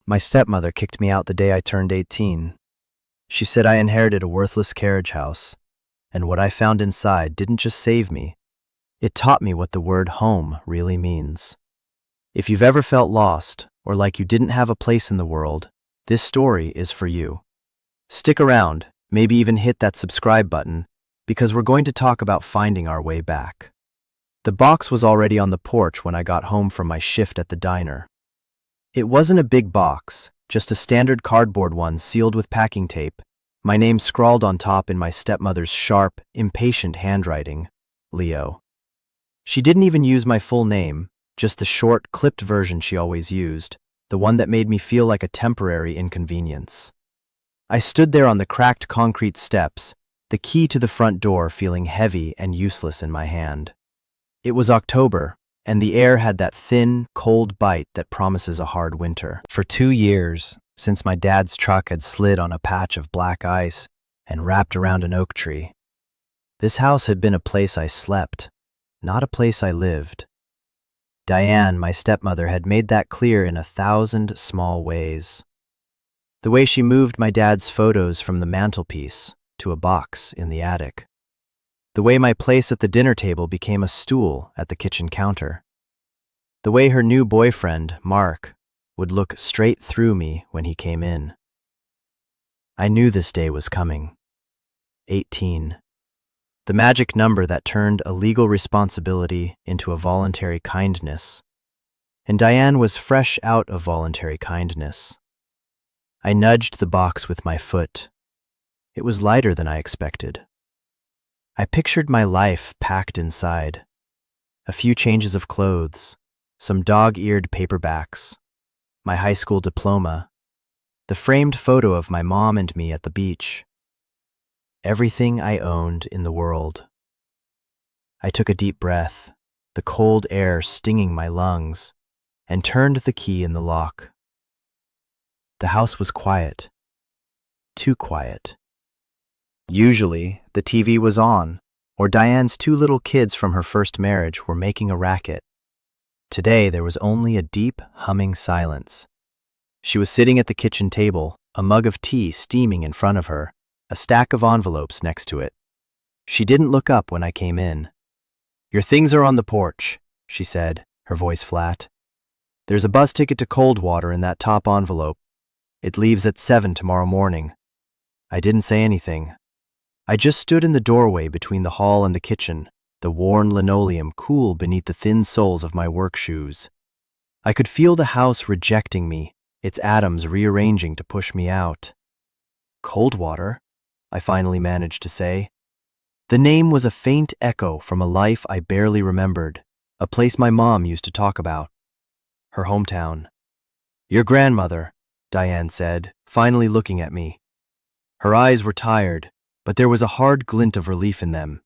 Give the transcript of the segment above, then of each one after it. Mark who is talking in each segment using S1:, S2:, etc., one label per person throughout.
S1: My stepmother kicked me out the day I turned 18. She said I inherited a worthless carriage house, and what I found inside didn't just save me, it taught me what the word home really means. If you've ever felt lost, or like you didn't have a place in the world, this story is for you. Stick around, maybe even hit that subscribe button, because we're going to talk about finding our way back. The box was already on the porch when I got home from my shift at the diner. It wasn't a big box, just a standard cardboard one sealed with packing tape, my name scrawled on top in my stepmother's sharp, impatient handwriting, Leo. She didn't even use my full name, just the short, clipped version she always used, the one that made me feel like a temporary inconvenience. I stood there on the cracked concrete steps, the key to the front door feeling heavy and useless in my hand. It was October, and the air had that thin, cold bite that promises a hard winter. For 2 years, since my dad's truck had slid on a patch of black ice and wrapped around an oak tree, this house had been a place I slept, not a place I lived. Diane, my stepmother, had made that clear in 1,000 small ways. The way she moved my dad's photos from the mantelpiece to a box in the attic. The way my place at the dinner table became a stool at the kitchen counter. The way her new boyfriend, Mark, would look straight through me when he came in. I knew this day was coming. 18. The magic number that turned a legal responsibility into a voluntary kindness. And Diane was fresh out of voluntary kindness. I nudged the box with my foot. It was lighter than I expected. I pictured my life packed inside. A few changes of clothes, some dog-eared paperbacks, my high school diploma, the framed photo of my mom and me at the beach. Everything I owned in the world. I took a deep breath, the cold air stinging my lungs, and turned the key in the lock. The house was quiet. Too quiet. Usually, the TV was on, or Diane's 2 little kids from her first marriage were making a racket. Today, there was only a deep, humming silence. She was sitting at the kitchen table, a mug of tea steaming in front of her, a stack of envelopes next to it. She didn't look up when I came in. "Your things are on the porch," she said, her voice flat. "There's a bus ticket to Coldwater in that top envelope. It leaves at 7 tomorrow morning." I didn't say anything. I just stood in the doorway between the hall and the kitchen, the worn linoleum cool beneath the thin soles of my work shoes. I could feel the house rejecting me, its atoms rearranging to push me out. Coldwater, I finally managed to say. The name was a faint echo from a life I barely remembered, a place my mom used to talk about. Her hometown. "Your grandmother," Diane said, finally looking at me. Her eyes were tired, but there was a hard glint of relief in them.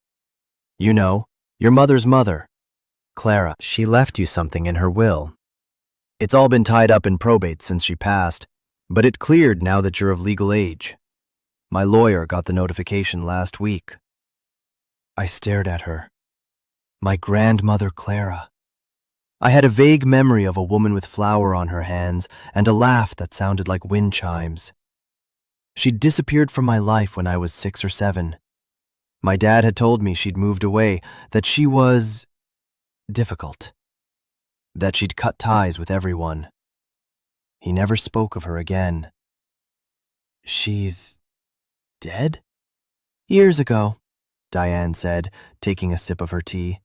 S1: "You know, your mother's mother, Clara. She left you something in her will. It's all been tied up in probate since she passed, but it cleared now that you're of legal age. My lawyer got the notification last week." I stared at her. My grandmother Clara. I had a vague memory of a woman with flour on her hands and a laugh that sounded like wind chimes. She'd disappeared from my life when I was 6 or 7. My dad had told me she'd moved away, that she was difficult, that she'd cut ties with everyone. He never spoke of her again. "She's dead?" "Years ago," Diane said, taking a sip of her tea.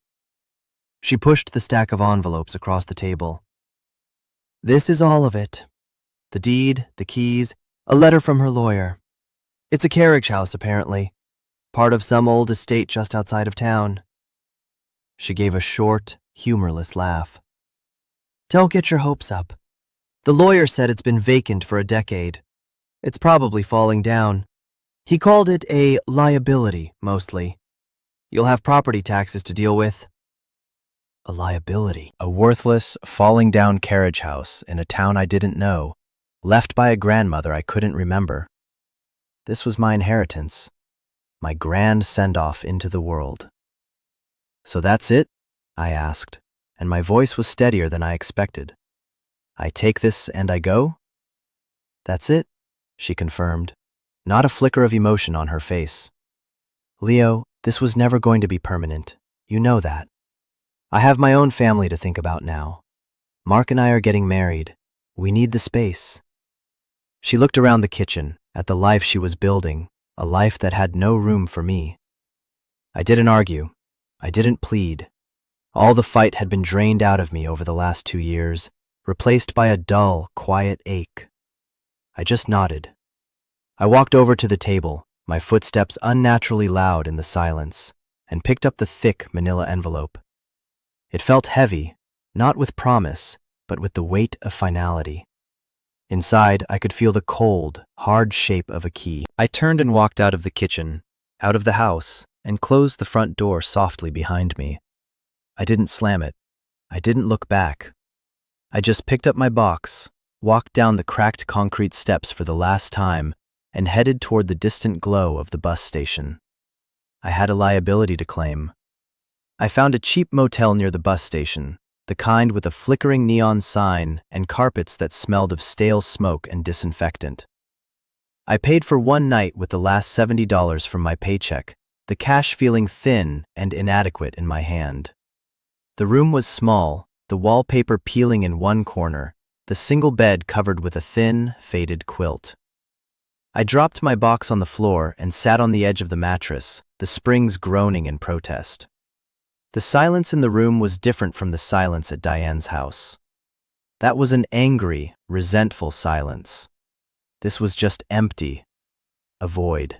S1: She pushed the stack of envelopes across the table. "This is all of it. The deed, the keys, a letter from her lawyer. It's a carriage house, apparently. Part of some old estate just outside of town." She gave a short, humorless laugh. "Don't get your hopes up. The lawyer said it's been vacant for a decade. It's probably falling down. He called it a liability, mostly. You'll have property taxes to deal with." A liability. A worthless, falling-down carriage house in a town I didn't know, left by a grandmother I couldn't remember. This was my inheritance, my grand send-off into the world. "So that's it?" I asked, and my voice was steadier than I expected. "I take this and I go?" That's it, she confirmed, not a flicker of emotion on her face. Leo, this was never going to be permanent. You know that. I have my own family to think about now. Mark and I are getting married. We need the space. She looked around the kitchen, at the life she was building, a life that had no room for me. I didn't argue. I didn't plead. All the fight had been drained out of me over the last 2 years, replaced by a dull, quiet ache. I just nodded. I walked over to the table, my footsteps unnaturally loud in the silence, and picked up the thick manila envelope. It felt heavy, not with promise, but with the weight of finality. Inside, I could feel the cold, hard shape of a key. I turned and walked out of the kitchen, out of the house, and closed the front door softly behind me. I didn't slam it. I didn't look back. I just picked up my box, walked down the cracked concrete steps for the last time, and headed toward the distant glow of the bus station. I had a liability to claim. I found a cheap motel near the bus station, the kind with a flickering neon sign and carpets that smelled of stale smoke and disinfectant. I paid for one night with the last $70 from my paycheck, the cash feeling thin and inadequate in my hand. The room was small, the wallpaper peeling in one corner, the single bed covered with a thin, faded quilt. I dropped my box on the floor and sat on the edge of the mattress, the springs groaning in protest. The silence in the room was different from the silence at Diane's house. That was an angry, resentful silence. This was just empty, a void.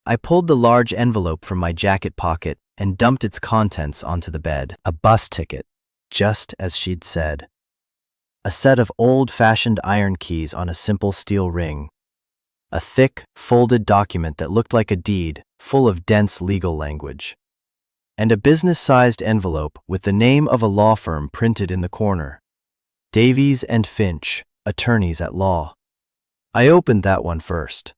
S1: I pulled the large envelope from my jacket pocket and dumped its contents onto the bed. A bus ticket, just as she'd said. A set of old-fashioned iron keys on a simple steel ring. A thick, folded document that looked like a deed, full of dense legal language. And a business-sized envelope with the name of a law firm printed in the corner. Davies and Finch, attorneys at law. I opened that one first.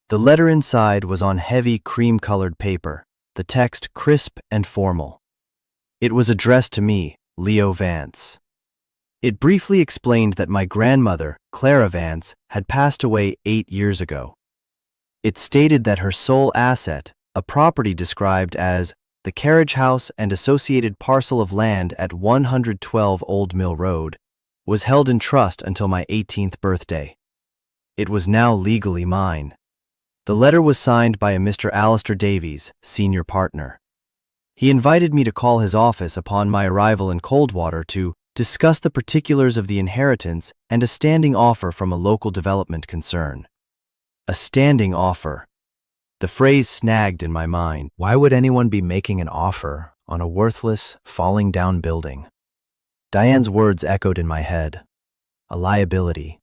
S1: The letter inside was on heavy cream-colored paper, the text crisp and formal. It was addressed to me, Leo Vance. It briefly explained that my grandmother, Clara Vance, had passed away 8 years ago. It stated that her sole asset, a property described as the Carriage House and associated parcel of land at 112 Old Mill Road, was held in trust until my 18th birthday. It was now legally mine. The letter was signed by a Mr. Alistair Davies, senior partner. He invited me to call his office upon my arrival in Coldwater to discuss the particulars of the inheritance and a standing offer from a local development concern. A standing offer. The phrase snagged in my mind. Why would anyone be making an offer on a worthless, falling-down building? Diane's words echoed in my head. A liability.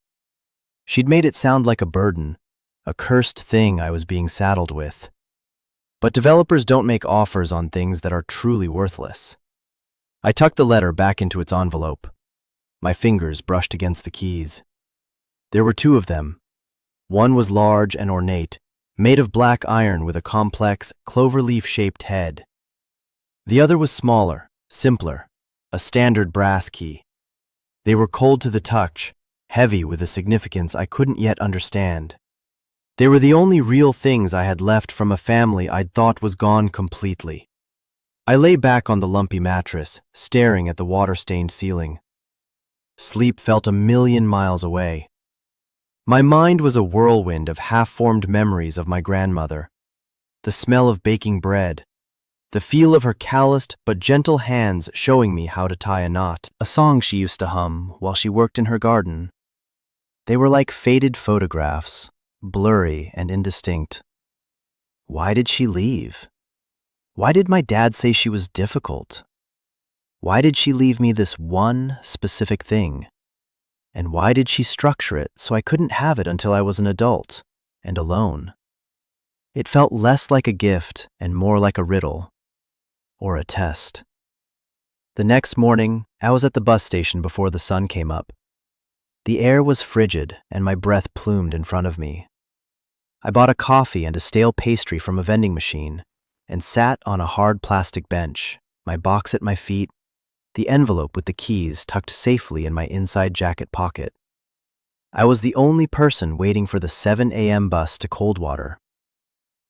S1: She'd made it sound like a burden, a cursed thing I was being saddled with. But developers don't make offers on things that are truly worthless. I tucked the letter back into its envelope. My fingers brushed against the keys. There were 2 of them. One was large and ornate, made of black iron with a complex, cloverleaf-shaped head. The other was smaller, simpler, a standard brass key. They were cold to the touch, heavy with a significance I couldn't yet understand. They were the only real things I had left from a family I'd thought was gone completely. I lay back on the lumpy mattress, staring at the water-stained ceiling. Sleep felt a million miles away. My mind was a whirlwind of half-formed memories of my grandmother. The smell of baking bread. The feel of her calloused but gentle hands showing me how to tie a knot. A song she used to hum while she worked in her garden. They were like faded photographs, blurry and indistinct. Why did she leave? Why did my dad say she was difficult? Why did she leave me this one specific thing? And why did she structure it so I couldn't have it until I was an adult and alone? It felt less like a gift and more like a riddle, or a test. The next morning, I was at the bus station before the sun came up. The air was frigid and my breath plumed in front of me. I bought a coffee and a stale pastry from a vending machine and sat on a hard plastic bench, my box at my feet, the envelope with the keys tucked safely in my inside jacket pocket. I was the only person waiting for the 7 a.m. bus to Coldwater.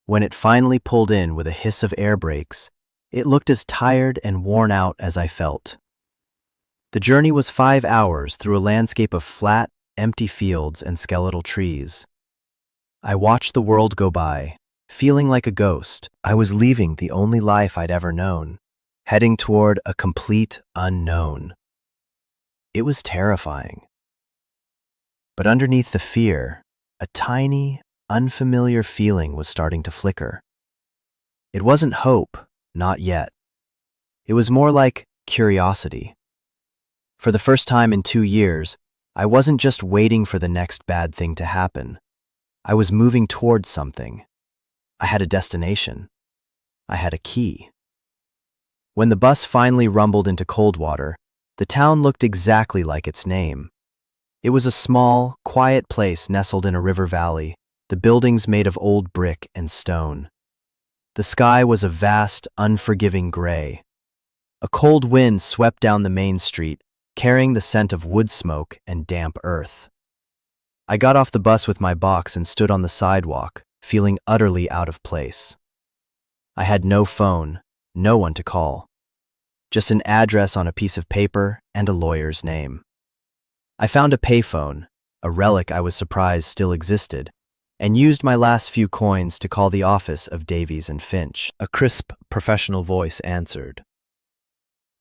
S1: When it finally pulled in with a hiss of air brakes, it looked as tired and worn out as I felt. The journey was 5 hours through a landscape of flat, empty fields and skeletal trees. I watched the world go by, feeling like a ghost. I was leaving the only life I'd ever known, heading toward a complete unknown. It was terrifying. But underneath the fear, a tiny, unfamiliar feeling was starting to flicker. It wasn't hope, not yet. It was more like curiosity. For the first time in 2 years, I wasn't just waiting for the next bad thing to happen. I was moving towards something. I had a destination. I had a key. When the bus finally rumbled into Coldwater, the town looked exactly like its name. It was a small, quiet place nestled in a river valley, the buildings made of old brick and stone. The sky was a vast, unforgiving gray. A cold wind swept down the main street, carrying the scent of wood smoke and damp earth. I got off the bus with my box and stood on the sidewalk, feeling utterly out of place. I had no phone, no one to call. Just an address on a piece of paper and a lawyer's name. I found a payphone, a relic I was surprised still existed, and used my last few coins to call the office of Davies and Finch. A crisp, professional voice answered.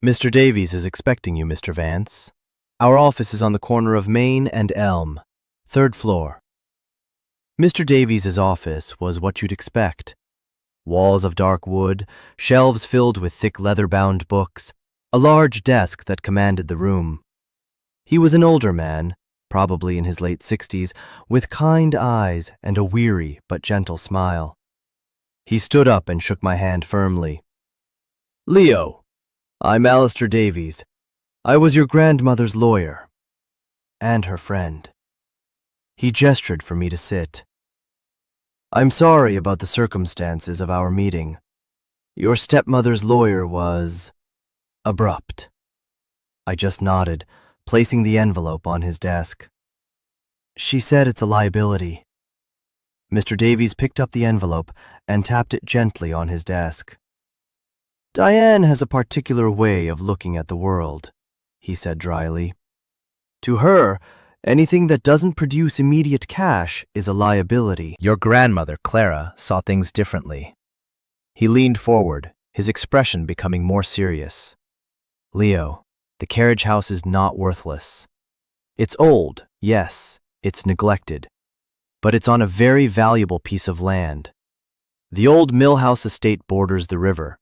S1: "Mr. Davies is expecting you, Mr. Vance. Our office is on the corner of Main and Elm, 3rd floor." Mr. Davies's office was what you'd expect. Walls of dark wood, shelves filled with thick leather-bound books, a large desk that commanded the room. He was an older man, probably in his late 60s, with kind eyes and a weary but gentle smile. He stood up and shook my hand firmly. "Leo, I'm Alistair Davies. I was your grandmother's lawyer. And her friend." He gestured for me to sit. "I'm sorry about the circumstances of our meeting. Your stepmother's lawyer was abrupt." I just nodded, placing the envelope on his desk. "She said it's a liability." Mr. Davies picked up the envelope and tapped it gently on his desk. "Diane has a particular way of looking at the world," he said dryly. "To her, anything that doesn't produce immediate cash is a liability." Your grandmother, Clara, saw things differently. He leaned forward, his expression becoming more serious. "Leo, the carriage house is not worthless. It's old, yes, it's neglected, but it's on a very valuable piece of land. The old Millhouse estate borders the river.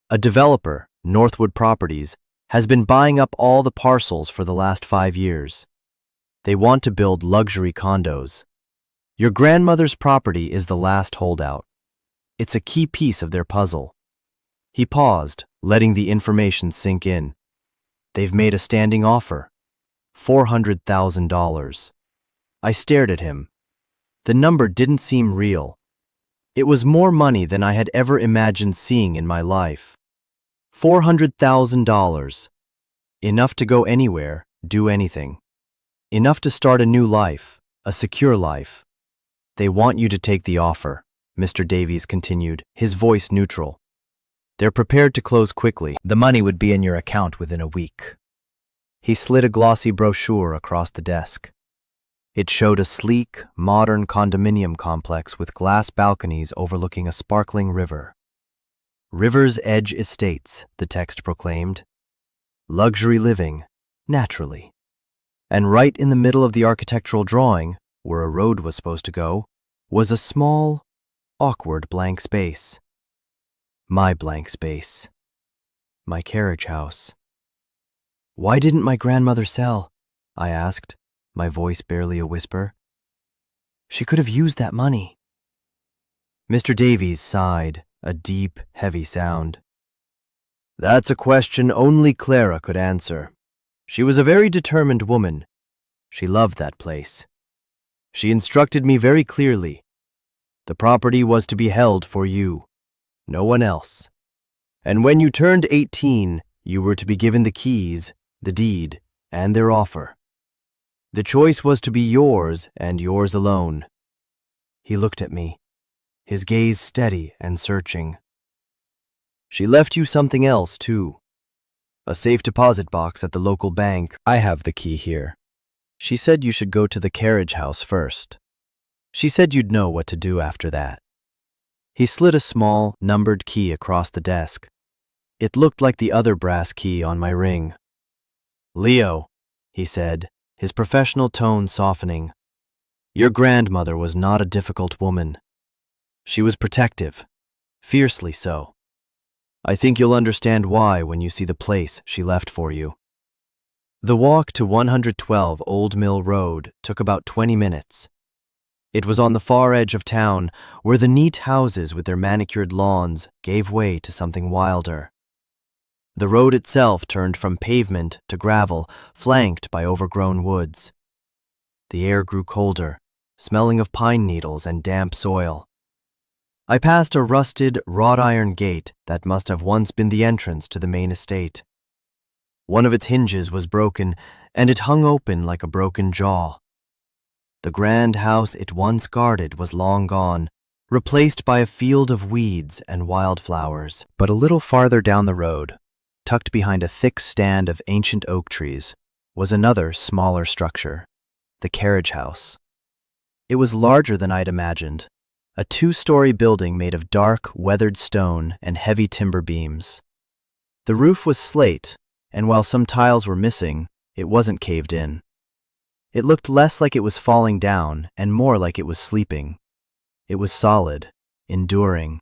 S1: A developer, Northwood Properties, has been buying up all the parcels for the last 5 years. They want to build luxury condos. Your grandmother's property is the last holdout. It's a key piece of their puzzle." He paused, letting the information sink in. "They've made a standing offer. $400,000. I stared at him. The number didn't seem real. It was more money than I had ever imagined seeing in my life. $400,000. Enough to go anywhere, do anything. Enough to start a new life, a secure life. They want you to take the offer," Mr. Davies continued, his voice neutral. "They're prepared to close quickly. The money would be in your account within a week." He slid a glossy brochure across the desk. It showed a sleek, modern condominium complex with glass balconies overlooking a sparkling river. "River's Edge Estates," the text proclaimed. "Luxury living, naturally." And right in the middle of the architectural drawing, where a road was supposed to go, was a small, awkward blank space. My blank space. My carriage house. "Why didn't my grandmother sell?" I asked, my voice barely a whisper. "She could have used that money." Mr. Davies sighed, a deep, heavy sound. "That's a question only Clara could answer. She was a very determined woman. She loved that place. She instructed me very clearly. The property was to be held for you, no one else. And when you turned 18, you were to be given the keys, the deed, and their offer. The choice was to be yours and yours alone. He looked at me, his gaze steady and searching. She left you something else, too. A safe deposit box at the local bank. I have the key here. She said you should go to the Carriage house first. She said you'd know what to do after that. He slid a small, numbered key across the desk. It looked like the other brass key on my ring. Leo, he said, his professional tone softening. Your grandmother was not a difficult woman. She was protective, fiercely so. I think you'll understand why when you see the place she left for you. The walk to 112 Old Mill Road took about 20 minutes. It was on the far edge of town, where the neat houses with their manicured lawns gave way to something wilder. The road itself turned from pavement to gravel, flanked by overgrown woods. The air grew colder, smelling of pine needles and damp soil. I passed a rusted, wrought-iron gate that must have once been the entrance to the main estate. One of its hinges was broken, and it hung open like a broken jaw. The grand house it once guarded was long gone, replaced by a field of weeds and wildflowers. But a little farther down the road, tucked behind a thick stand of ancient oak trees, was another, smaller structure, the Carriage house. It was larger than I'd imagined, a 2-story building made of dark, weathered stone and heavy timber beams. The roof was slate, and while some tiles were missing, it wasn't caved in. It looked less like it was falling down and more like it was sleeping. It was solid, enduring.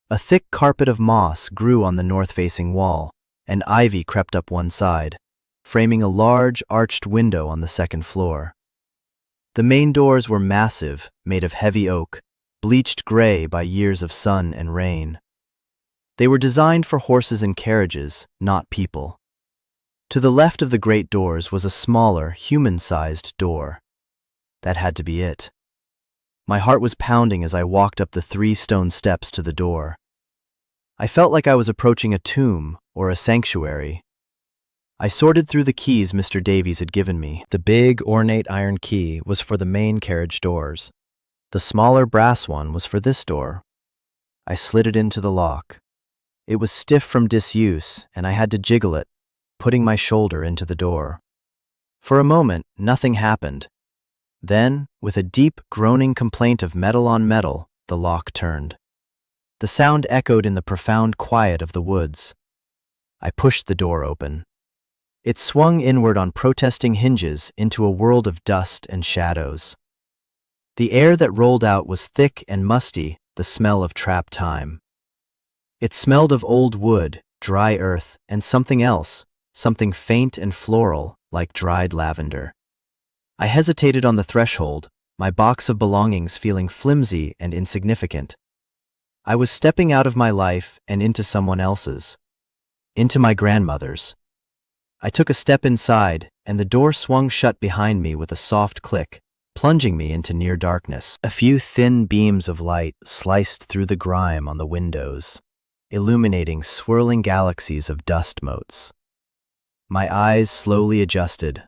S1: A thick carpet of moss grew on the north-facing wall, and ivy crept up one side, framing a large, arched window on the second floor. The main doors were massive, made of heavy oak, bleached gray by years of sun and rain. They were designed for horses and carriages, not people. To the left of the great doors was a smaller, human-sized door. That had to be it. My heart was pounding as I walked up the 3 stone steps to the door. I felt like I was approaching a tomb or a sanctuary. I sorted through the keys Mr. Davies had given me. The big, ornate iron key was for the main carriage doors. The smaller brass one was for this door. I slid it into the lock. It was stiff from disuse, and I had to jiggle it, putting my shoulder into the door. For a moment, nothing happened. Then, with a deep, groaning complaint of metal on metal, the lock turned. The sound echoed in the profound quiet of the woods. I pushed the door open. It swung inward on protesting hinges into a world of dust and shadows. The air that rolled out was thick and musty, the smell of trapped time. It smelled of old wood, dry earth, and something else, something faint and floral, like dried lavender. I hesitated on the threshold, my box of belongings feeling flimsy and insignificant. I was stepping out of my life and into someone else's, into my grandmother's. I took a step inside, and the door swung shut behind me with a soft click, plunging me into near darkness. A few thin beams of light sliced through the grime on the windows, illuminating swirling galaxies of dust motes. My eyes slowly adjusted.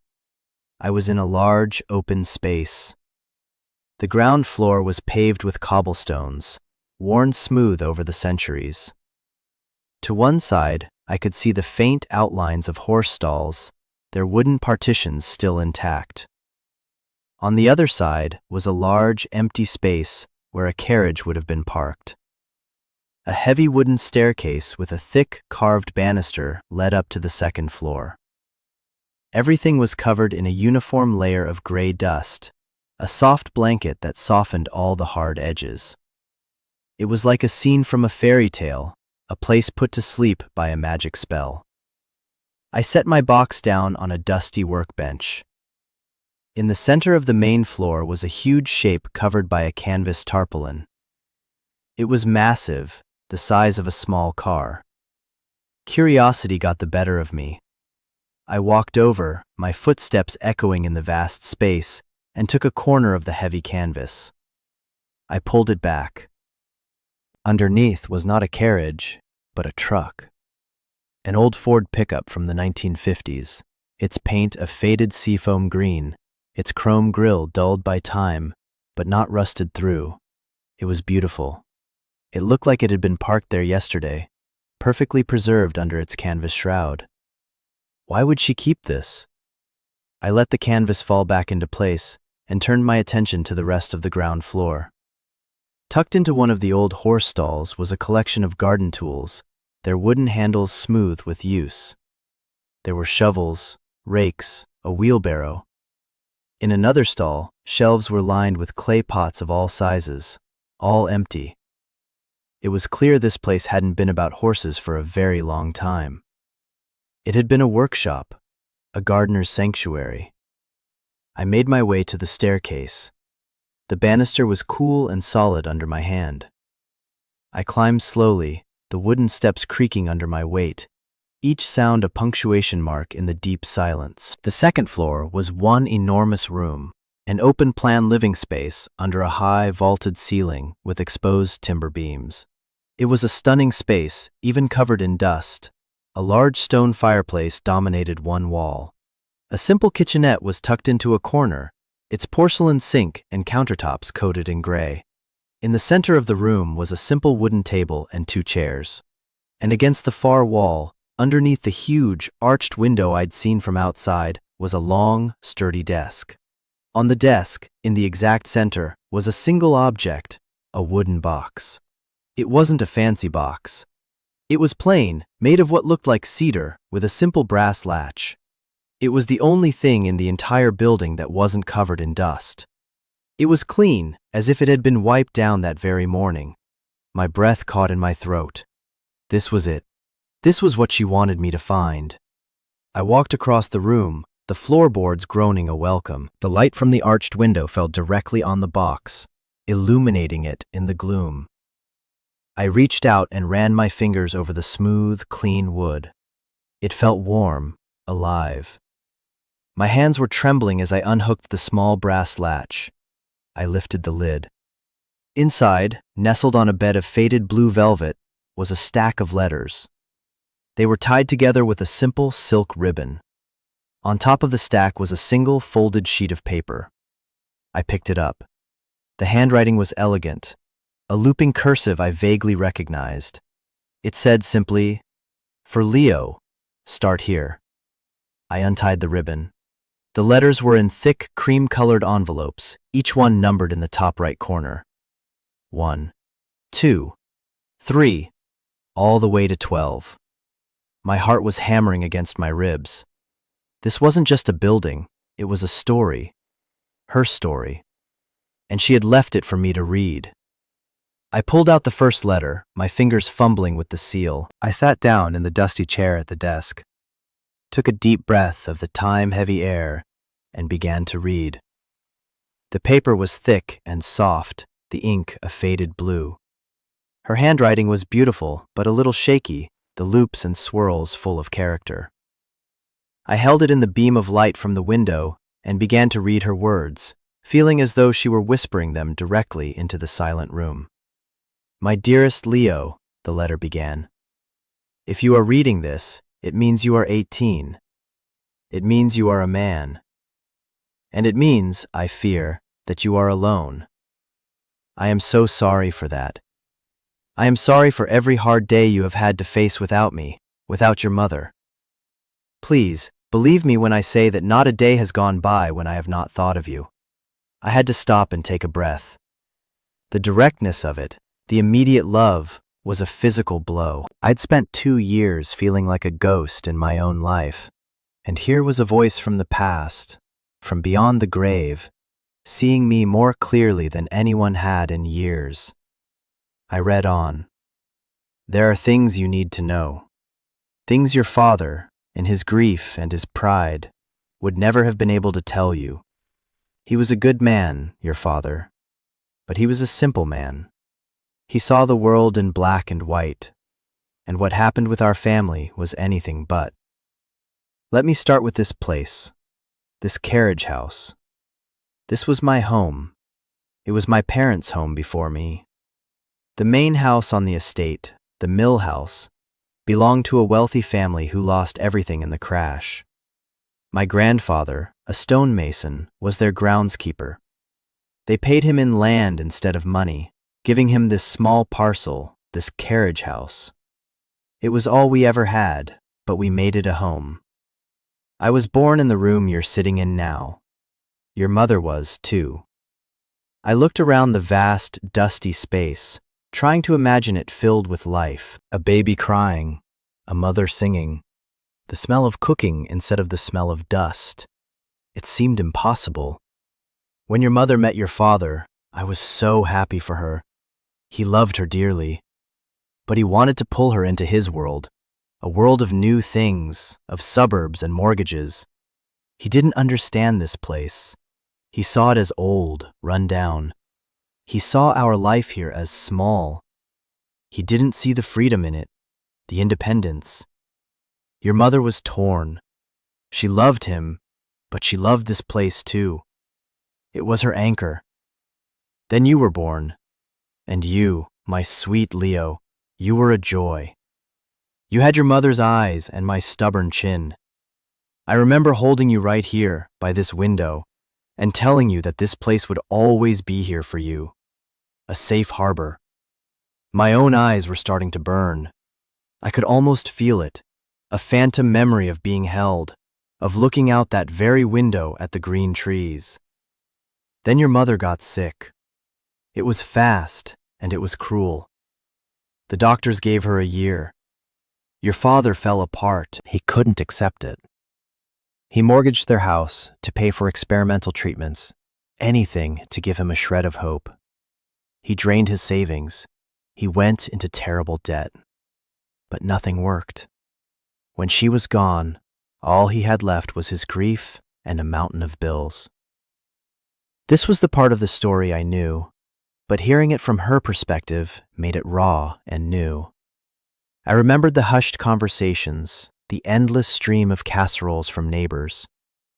S1: I was in a large, open space. The ground floor was paved with cobblestones, worn smooth over the centuries. To one side, I could see the faint outlines of horse stalls, their wooden partitions still intact. On the other side was a large, empty space where a carriage would have been parked. A heavy wooden staircase with a thick, carved banister led up to the second floor. Everything was covered in a uniform layer of gray dust, a soft blanket that softened all the hard edges. It was like a scene from a fairy tale, a place put to sleep by a magic spell. I set my box down on a dusty workbench. In the center of the main floor was a huge shape covered by a canvas tarpaulin. It was massive, the size of a small car. Curiosity got the better of me. I walked over, my footsteps echoing in the vast space, and took a corner of the heavy canvas. I pulled it back. Underneath was not a carriage, but a truck. An old Ford pickup from the 1950s, its paint a faded seafoam green, its chrome grille dulled by time, but not rusted through. It was beautiful. It looked like it had been parked there yesterday, perfectly preserved under its canvas shroud. Why would she keep this? I let the canvas fall back into place and turned my attention to the rest of the ground floor. Tucked into one of the old horse stalls was a collection of garden tools, their wooden handles smooth with use. There were shovels, rakes, a wheelbarrow. In another stall, shelves were lined with clay pots of all sizes, all empty. It was clear this place hadn't been about horses for a very long time. It had been a workshop, a gardener's sanctuary. I made my way to the staircase. The banister was cool and solid under my hand. I climbed slowly, the wooden steps creaking under my weight, each sound a punctuation mark in the deep silence. The second floor was one enormous room, an open-plan living space under a high, vaulted ceiling with exposed timber beams. It was a stunning space, even covered in dust. A large stone fireplace dominated one wall. A simple kitchenette was tucked into a corner, its porcelain sink and countertops coated in gray. In the center of the room was a simple wooden table and 2 chairs. And against the far wall, underneath the huge, arched window I'd seen from outside, was a long, sturdy desk. On the desk, in the exact center, was a single object, a wooden box. It wasn't a fancy box. It was plain, made of what looked like cedar, with a simple brass latch. It was the only thing in the entire building that wasn't covered in dust. It was clean, as if it had been wiped down that very morning. My breath caught in my throat. This was it. This was what she wanted me to find. I walked across the room, the floorboards groaning a welcome. The light from the arched window fell directly on the box, illuminating it in the gloom. I reached out and ran my fingers over the smooth, clean wood. It felt warm, alive. My hands were trembling as I unhooked the small brass latch. I lifted the lid. Inside, nestled on a bed of faded blue velvet, was a stack of letters. They were tied together with a simple silk ribbon. On top of the stack was a single folded sheet of paper. I picked it up. The handwriting was elegant, a looping cursive I vaguely recognized. It said simply, "For Leo, start here." I untied the ribbon. The letters were in thick, cream-colored envelopes, each one numbered in the top right corner. 1, 2, 3, all the way to 12. My heart was hammering against my ribs. This wasn't just a building, it was a story. Her story. And she had left it for me to read. I pulled out the first letter, my fingers fumbling with the seal. I sat down in the dusty chair at the desk, took a deep breath of the time-heavy air, and began to read. The paper was thick and soft, the ink a faded blue. Her handwriting was beautiful, but a little shaky, the loops and swirls full of character. I held it in the beam of light from the window and began to read her words, feeling as though she were whispering them directly into the silent room. "My dearest Leo," the letter began. "If you are reading this, it means you are 18. It means you are a man. And it means, I fear, that you are alone. I am so sorry for that. I am sorry for every hard day you have had to face without me, without your mother. Please, believe me when I say that not a day has gone by when I have not thought of you." I had to stop and take a breath. The directness of it, the immediate love, was a physical blow. I'd spent 2 years feeling like a ghost in my own life, and here was a voice from the past, from beyond the grave, seeing me more clearly than anyone had in years. I read on. "There are things you need to know. Things your father, in his grief and his pride, would never have been able to tell you. He was a good man, your father, but he was a simple man. He saw the world in black and white, and what happened with our family was anything but. Let me start with this place, this carriage house. This was my home. It was my parents' home before me. The main house on the estate, the mill house, belonged to a wealthy family who lost everything in the crash. My grandfather, A stonemason was their groundskeeper. They paid him in land instead of money, giving him this small parcel, this carriage house. It was all we ever had, but we made it a home. I was born in the room you're sitting in now. Your mother was, too. I looked around the vast, dusty space, trying to imagine it filled with life. A baby crying, a mother singing, the smell of cooking instead of the smell of dust. It seemed impossible. When your mother met your father, I was so happy for her. He loved her dearly. But he wanted to pull her into his world, a world of new things, of suburbs and mortgages. He didn't understand this place. He saw it as old, run down. He saw our life here as small. He didn't see the freedom in it, the independence. Your mother was torn. She loved him, but she loved this place too. It was her anchor. Then you were born. And you, my sweet Leo, you were a joy. You had your mother's eyes and my stubborn chin. I remember holding you right here, by this window, and telling you that this place would always be here for you. A safe harbor. My own eyes were starting to burn. I could almost feel it, a phantom memory of being held, of looking out that very window at the green trees. Then your mother got sick. It was fast, and it was cruel. The doctors gave her a year. Your father fell apart. He couldn't accept it. He mortgaged their house to pay for experimental treatments, anything to give him a shred of hope. He drained his savings. He went into terrible debt. But nothing worked. When she was gone, all he had left was his grief and a mountain of bills. This was the part of the story I knew, but hearing it from her perspective made it raw and new. I remembered the hushed conversations, the endless stream of casseroles from neighbors,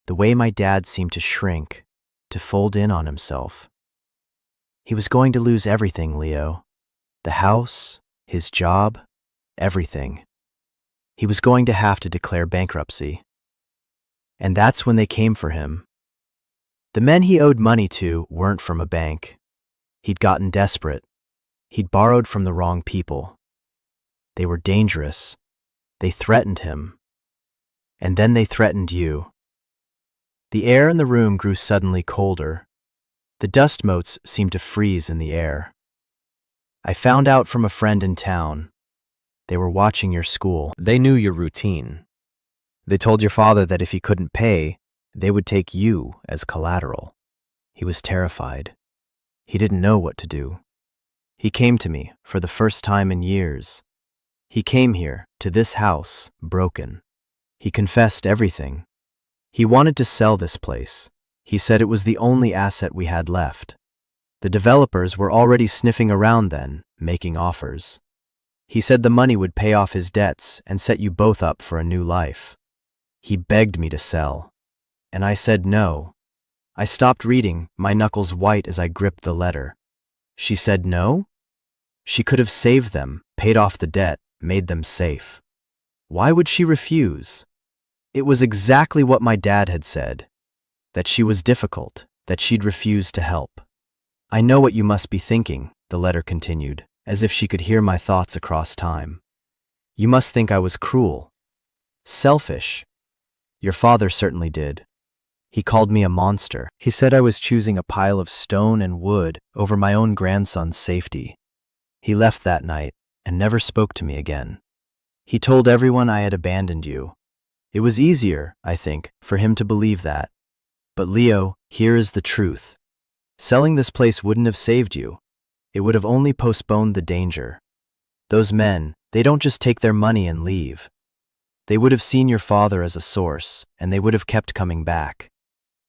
S1: the way my dad seemed to shrink, to fold in on himself. He was going to lose everything, Leo. The house, his job, everything. He was going to have to declare bankruptcy. And that's when they came for him. The men he owed money to weren't from a bank. He'd gotten desperate. He'd borrowed from the wrong people. They were dangerous. They threatened him. And then they threatened you. The air in the room grew suddenly colder. The dust motes seemed to freeze in the air. I found out from a friend in town. They were watching your school. They knew your routine. They told your father that if he couldn't pay, they would take you as collateral. He was terrified. He didn't know what to do. He came to me for the first time in years. He came here, to this house, broken. He confessed everything. He wanted to sell this place. He said it was the only asset we had left. The developers were already sniffing around then, making offers. He said the money would pay off his debts and set you both up for a new life. He begged me to sell. And I said no. I stopped reading, my knuckles white as I gripped the letter. She said no? She could have saved them, paid off the debt, made them safe. Why would she refuse? It was exactly what my dad had said, that she was difficult, that she'd refuse to help. I know what you must be thinking, the letter continued, as if she could hear my thoughts across time. You must think I was cruel, selfish. Your father certainly did. He called me a monster. He said I was choosing a pile of stone and wood over my own grandson's safety. He left that night and never spoke to me again. He told everyone I had abandoned you. It was easier, I think, for him to believe that. But Leo, here is the truth. Selling this place wouldn't have saved you. It would have only postponed the danger. Those men, they don't just take their money and leave. They would have seen your father as a source, and they would have kept coming back.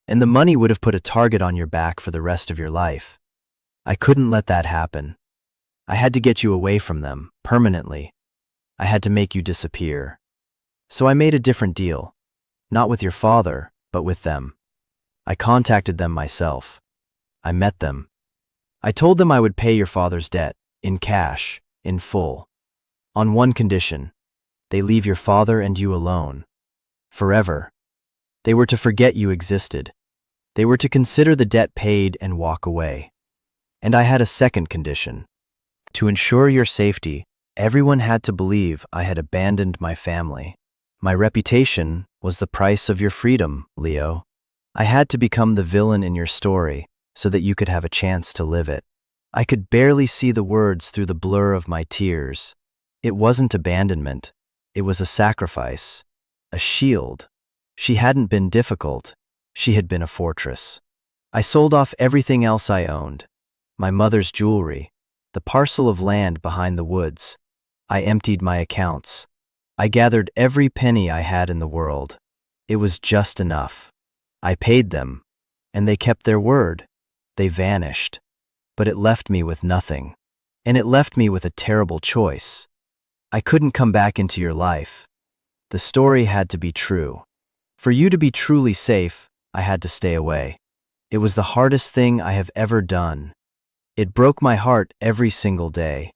S1: And the money would have put a target on your back for the rest of your life. I couldn't let that happen. I had to get you away from them, permanently. I had to make you disappear. So I made a different deal. Not with your father, but with them. I contacted them myself. I met them. I told them I would pay your father's debt, in cash, in full. On one condition. They leave your father and you alone. Forever. They were to forget you existed. They were to consider the debt paid and walk away. And I had a second condition. To ensure your safety, everyone had to believe I had abandoned my family. My reputation was the price of your freedom, Leo. I had to become the villain in your story so that you could have a chance to live it. I could barely see the words through the blur of my tears. It wasn't abandonment. It was a sacrifice, a shield. She hadn't been difficult. She had been a fortress. I sold off everything else I owned. My mother's jewelry, the parcel of land behind the woods. I emptied my accounts. I gathered every penny I had in the world. It was just enough. I paid them, and they kept their word. They vanished. But it left me with nothing. And it left me with a terrible choice. I couldn't come back into your life. The story had to be true. For you to be truly safe, I had to stay away. It was the hardest thing I have ever done. It broke my heart every single day.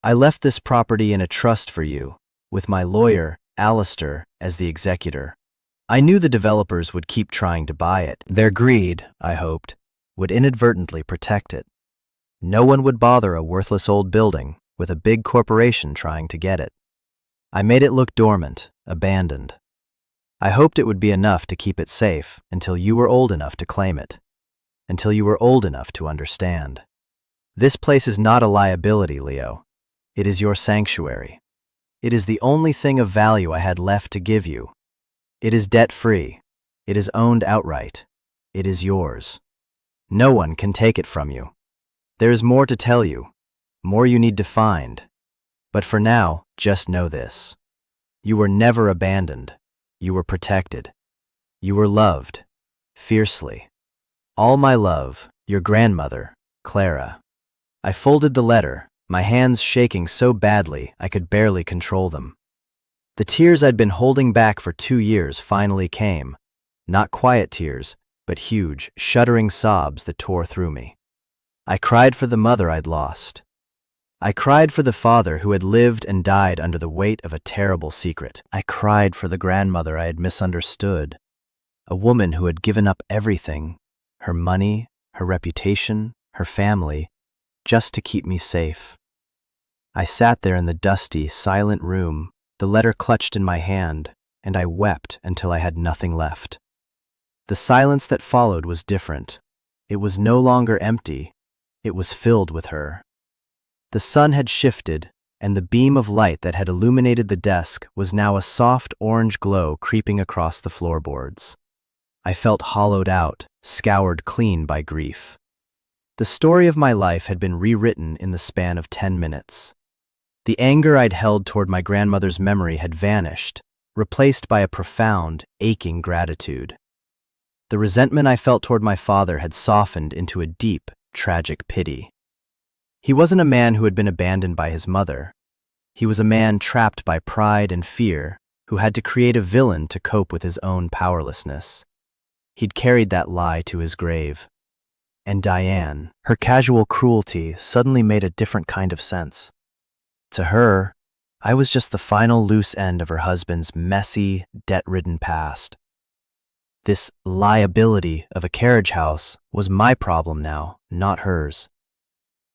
S1: I left this property in a trust for you, with my lawyer, Alistair, as the executor. I knew the developers would keep trying to buy it. Their greed, I hoped, would inadvertently protect it. No one would bother a worthless old building with a big corporation trying to get it. I made it look dormant, abandoned. I hoped it would be enough to keep it safe until you were old enough to claim it, until you were old enough to understand. This place is not a liability, Leo. It is your sanctuary. It is the only thing of value I had left to give you. It is debt-free. It is owned outright. It is yours. No one can take it from you. There is more to tell you, more you need to find. But for now, just know this. You were never abandoned. You were protected. You were loved, fiercely. All my love, your grandmother, Clara. I folded the letter, my hands shaking so badly I could barely control them. The tears I'd been holding back for 2 years finally came. Not quiet tears, but huge, shuddering sobs that tore through me. I cried for the mother I'd lost. I cried for the father who had lived and died under the weight of a terrible secret. I cried for the grandmother I had misunderstood, a woman who had given up everything, her money, her reputation, her family, just to keep me safe. I sat there in the dusty, silent room, the letter clutched in my hand, and I wept until I had nothing left. The silence that followed was different. It was no longer empty. It was filled with her. The sun had shifted, and the beam of light that had illuminated the desk was now a soft orange glow creeping across the floorboards. I felt hollowed out, scoured clean by grief. The story of my life had been rewritten in the span of 10 minutes. The anger I'd held toward my grandmother's memory had vanished, replaced by a profound, aching gratitude. The resentment I felt toward my father had softened into a deep, tragic pity. He wasn't a man who had been abandoned by his mother. He was a man trapped by pride and fear, who had to create a villain to cope with his own powerlessness. He'd carried that lie to his grave. And Diane, her casual cruelty suddenly made a different kind of sense. To her, I was just the final loose end of her husband's messy, debt-ridden past. This liability of a carriage house was my problem now, not hers.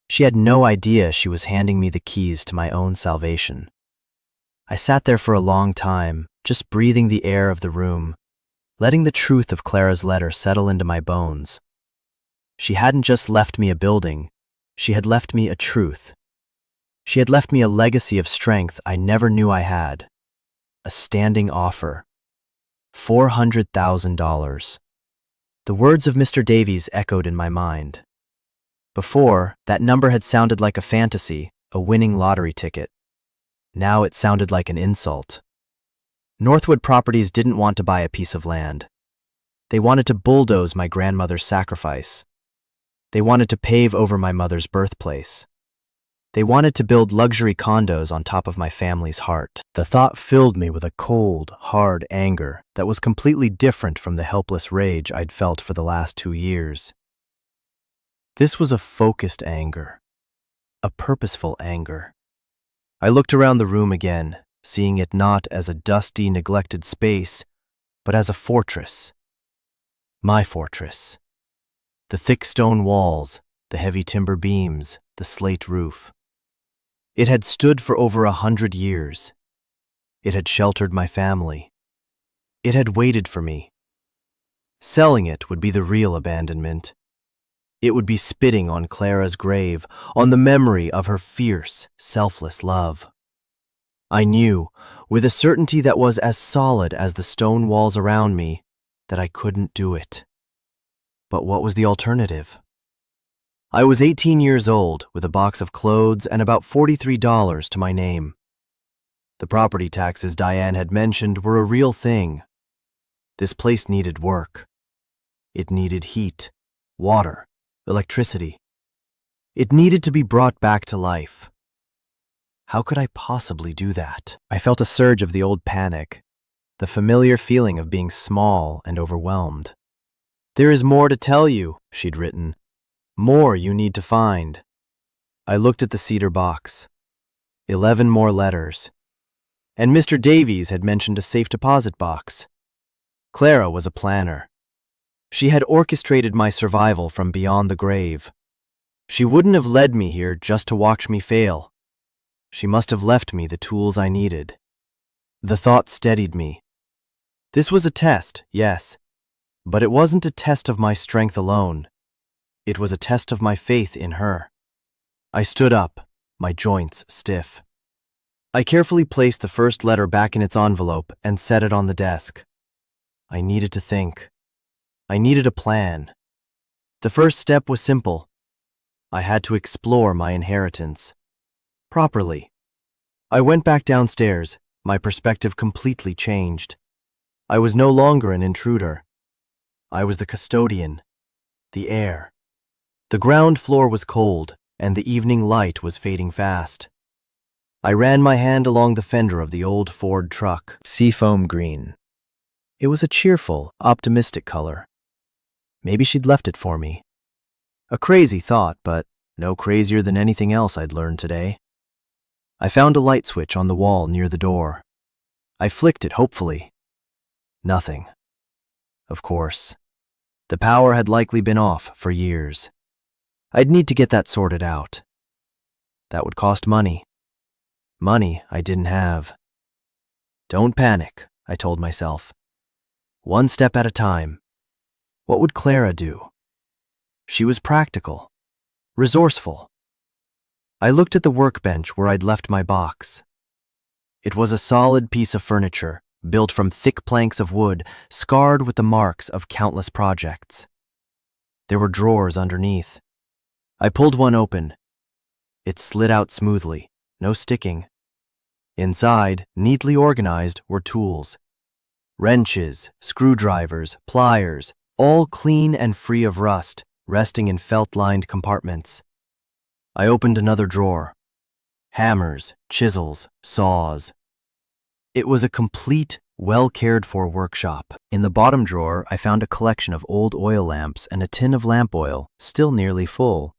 S1: She had no idea she was handing me the keys to my own salvation. I sat there for a long time, just breathing the air of the room, letting the truth of Clara's letter settle into my bones. She hadn't just left me a building, she had left me a truth. She had left me a legacy of strength I never knew I had. A standing offer. $400,000. The words of Mr. Davies echoed in my mind. Before, that number had sounded like a fantasy, a winning lottery ticket. Now it sounded like an insult. Northwood Properties didn't want to buy a piece of land. They wanted to bulldoze my grandmother's sacrifice. They wanted to pave over my mother's birthplace. They wanted to build luxury condos on top of my family's heart. The thought filled me with a cold, hard anger that was completely different from the helpless rage I'd felt for the last 2 years. This was a focused anger, a purposeful anger. I looked around the room again, seeing it not as a dusty, neglected space, but as a fortress. My fortress. The thick stone walls, the heavy timber beams, the slate roof. It had stood for over 100 years. It had sheltered my family. It had waited for me. Selling it would be the real abandonment. It would be spitting on Clara's grave, on the memory of her fierce, selfless love. I knew, with a certainty that was as solid as the stone walls around me, that I couldn't do it. But what was the alternative? I was 18 years old, with a box of clothes and about $43 to my name. The property taxes Diane had mentioned were a real thing. This place needed work. It needed heat, water, electricity. It needed to be brought back to life. How could I possibly do that? I felt a surge of the old panic, the familiar feeling of being small and overwhelmed. "There is more to tell you," she'd written. "More you need to find." I looked at the cedar box. 11 more letters. And Mr. Davies had mentioned a safe deposit box. Clara was a planner. She had orchestrated my survival from beyond the grave. She wouldn't have led me here just to watch me fail. She must have left me the tools I needed. The thought steadied me. This was a test, yes, but it wasn't a test of my strength alone. It was a test of my faith in her. I stood up, my joints stiff. I carefully placed the first letter back in its envelope and set it on the desk. I needed to think. I needed a plan. The first step was simple. I had to explore my inheritance. Properly. I went back downstairs, my perspective completely changed. I was no longer an intruder. I was the custodian, the heir. The ground floor was cold, and the evening light was fading fast. I ran my hand along the fender of the old Ford truck, seafoam green. It was a cheerful, optimistic color. Maybe she'd left it for me. A crazy thought, but no crazier than anything else I'd learned today. I found a light switch on the wall near the door. I flicked it hopefully. Nothing. Of course. The power had likely been off for years. I'd need to get that sorted out. That would cost money. Money I didn't have. Don't panic, I told myself. One step at a time. What would Clara do? She was practical, resourceful. I looked at the workbench where I'd left my box. It was a solid piece of furniture, built from thick planks of wood, scarred with the marks of countless projects. There were drawers underneath. I pulled one open. It slid out smoothly, no sticking. Inside, neatly organized, were tools. Wrenches, screwdrivers, pliers, all clean and free of rust, resting in felt-lined compartments. I opened another drawer. Hammers, chisels, saws. It was a complete, well-cared-for workshop. In the bottom drawer, I found a collection of old oil lamps and a tin of lamp oil, still nearly full.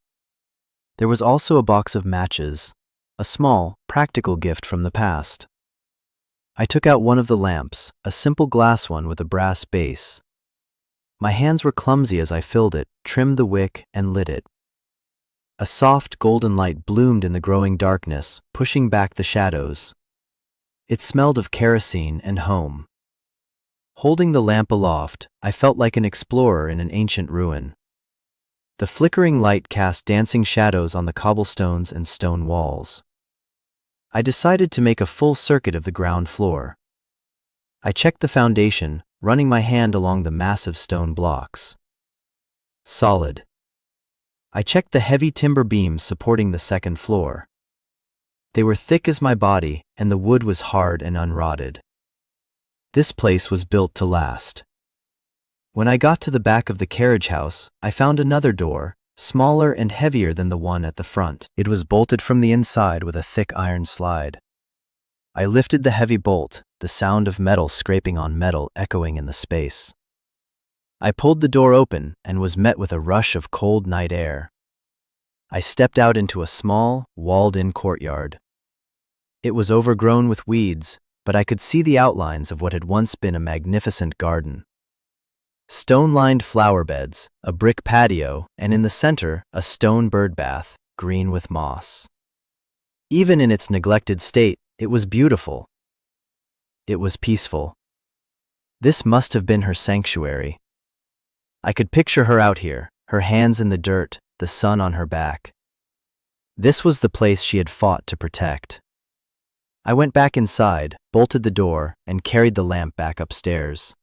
S1: There was also a box of matches, a small, practical gift from the past. I took out one of the lamps, a simple glass one with a brass base. My hands were clumsy as I filled it, trimmed the wick, and lit it. A soft golden light bloomed in the growing darkness, pushing back the shadows. It smelled of kerosene and home. Holding the lamp aloft, I felt like an explorer in an ancient ruin. The flickering light cast dancing shadows on the cobblestones and stone walls. I decided to make a full circuit of the ground floor. I checked the foundation, running my hand along the massive stone blocks. Solid. I checked the heavy timber beams supporting the second floor. They were thick as my body, and the wood was hard and unrotted. This place was built to last. When I got to the back of the carriage house, I found another door, smaller and heavier than the one at the front. It was bolted from the inside with a thick iron slide. I lifted the heavy bolt, the sound of metal scraping on metal echoing in the space. I pulled the door open and was met with a rush of cold night air. I stepped out into a small, walled-in courtyard. It was overgrown with weeds, but I could see the outlines of what had once been a magnificent garden. Stone-lined flower beds, a brick patio, and in the center, a stone bird bath, green with moss. Even in its neglected state, it was beautiful. It was peaceful. This must have been her sanctuary. I could picture her out here, her hands in the dirt, the sun on her back. This was the place she had fought to protect. I went back inside, bolted the door, and carried the lamp back upstairs.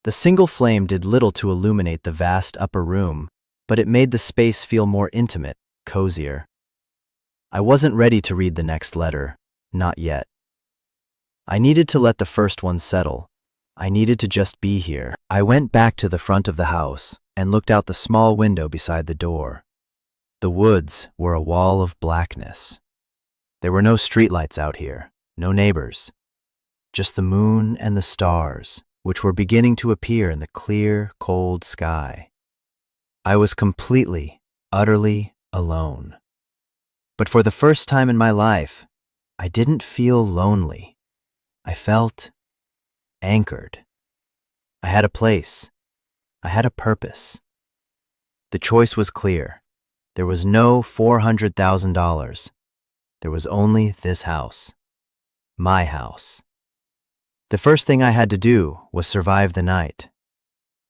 S1: The single flame did little to illuminate the vast upper room, but it made the space feel more intimate, cozier. I wasn't ready to read the next letter, not yet. I needed to let the first one settle. I needed to just be here. I went back to the front of the house and looked out the small window beside the door. The woods were a wall of blackness. There were no streetlights out here, no neighbors, just the moon and the stars, which were beginning to appear in the clear, cold sky. I was completely, utterly alone. But for the first time in my life, I didn't feel lonely. I felt anchored. I had a place. I had a purpose. The choice was clear. There was no $400,000. There was only this house. My house. The first thing I had to do was survive the night.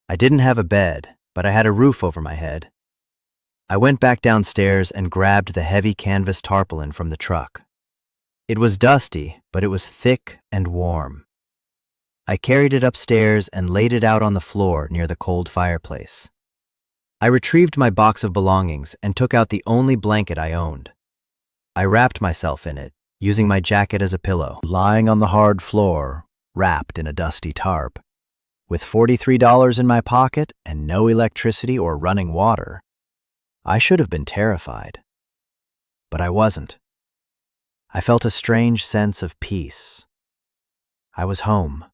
S1: I didn't have a bed, but I had a roof over my head. I went back downstairs and grabbed the heavy canvas tarpaulin from the truck. It was dusty, but it was thick and warm. I carried it upstairs and laid it out on the floor near the cold fireplace. I retrieved my box of belongings and took out the only blanket I owned. I wrapped myself in it, using my jacket as a pillow. Lying on the hard floor, wrapped in a dusty tarp, with $43 in my pocket and no electricity or running water, I should have been terrified. But I wasn't. I felt a strange sense of peace. I was home.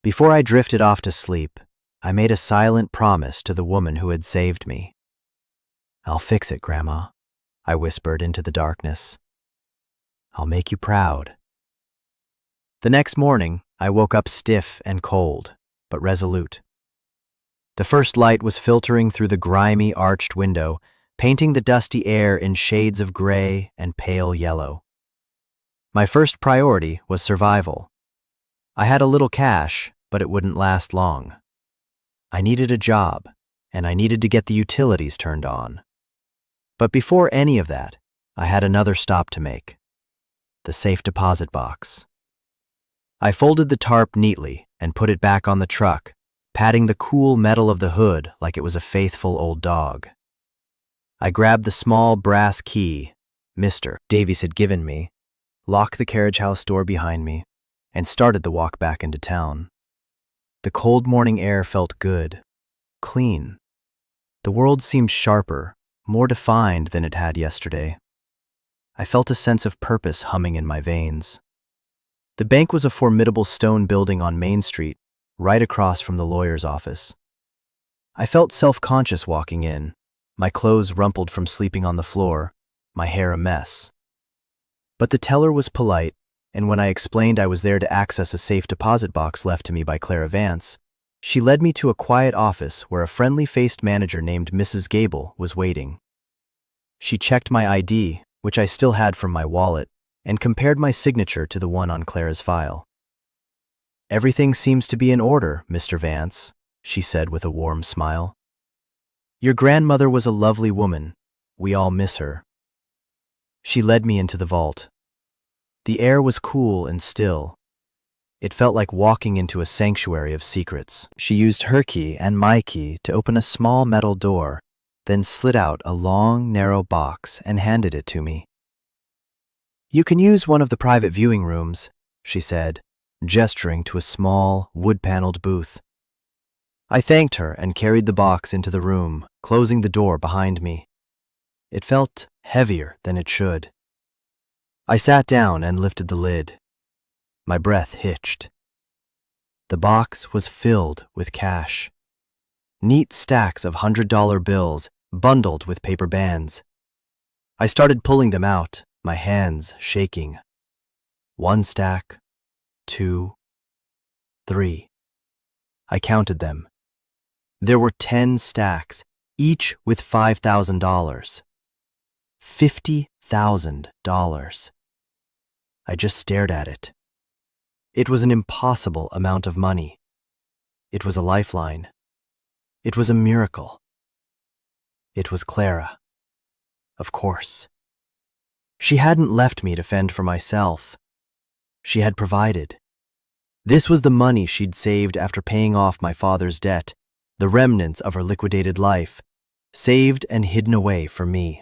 S1: Before I drifted off to sleep, I made a silent promise to the woman who had saved me. "I'll fix it, Grandma," I whispered into the darkness. "I'll make you proud." The next morning, I woke up stiff and cold, but resolute. The first light was filtering through the grimy, arched window, painting the dusty air in shades of gray and pale yellow. My first priority was survival. I had a little cash, but it wouldn't last long. I needed a job, and I needed to get the utilities turned on. But before any of that, I had another stop to make: the safe deposit box. I folded the tarp neatly and put it back on the truck, patting the cool metal of the hood like it was a faithful old dog. I grabbed the small brass key Mr. Davies had given me, locked the carriage house door behind me, and started the walk back into town. The cold morning air felt good, clean. The world seemed sharper, more defined than it had yesterday. I felt a sense of purpose humming in my veins. The bank was a formidable stone building on Main Street, right across from the lawyer's office. I felt self-conscious walking in, my clothes rumpled from sleeping on the floor, my hair a mess. But the teller was polite, and when I explained I was there to access a safe deposit box left to me by Clara Vance, she led me to a quiet office where a friendly-faced manager named Mrs. Gable was waiting. She checked my ID, which I still had from my wallet, and compared my signature to the one on Clara's file. "Everything seems to be in order, Mr. Vance," she said with a warm smile. "Your grandmother was a lovely woman. We all miss her." She led me into the vault. The air was cool and still. It felt like walking into a sanctuary of secrets. She used her key and my key to open a small metal door, then slid out a long, narrow box and handed it to me. "You can use one of the private viewing rooms," she said, gesturing to a small, wood-paneled booth. I thanked her and carried the box into the room, closing the door behind me. It felt heavier than it should. I sat down and lifted the lid. My breath hitched. The box was filled with cash. Neat stacks of $100 bills, bundled with paper bands. I started pulling them out, my hands shaking. 1 stack, 2, 3. I counted them. There were 10 stacks, each with $5,000. $50,000. I just stared at it. It was an impossible amount of money. It was a lifeline. It was a miracle. It was Clara. Of course. She hadn't left me to fend for myself. She had provided. This was the money she'd saved after paying off my father's debt, the remnants of her liquidated life, saved and hidden away for me.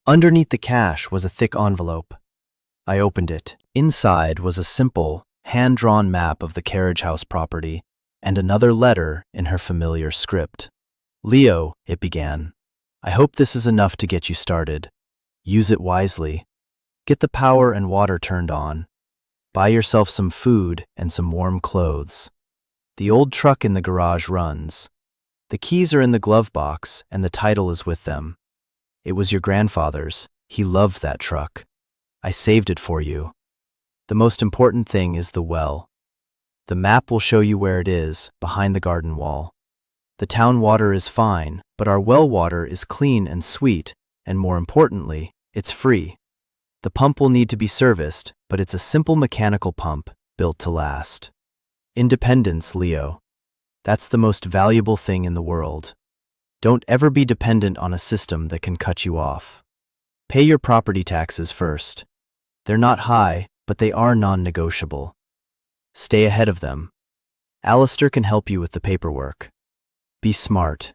S1: Underneath the cash was a thick envelope. I opened it. Inside was a simple, hand-drawn map of the Carriage House property and another letter in her familiar script. "Leo," it began, "I hope this is enough to get you started. Use it wisely. Get the power and water turned on. Buy yourself some food and some warm clothes. The old truck in the garage runs. The keys are in the glove box and the title is with them. It was your grandfather's. He loved that truck. I saved it for you. The most important thing is the well. The map will show you where it is, behind the garden wall. The town water is fine, but our well water is clean and sweet, and more importantly, it's free. The pump will need to be serviced, but it's a simple mechanical pump built to last. Independence, Leo. That's the most valuable thing in the world. Don't ever be dependent on a system that can cut you off. Pay your property taxes first. They're not high, but they are non-negotiable. Stay ahead of them. Alistair can help you with the paperwork. Be smart.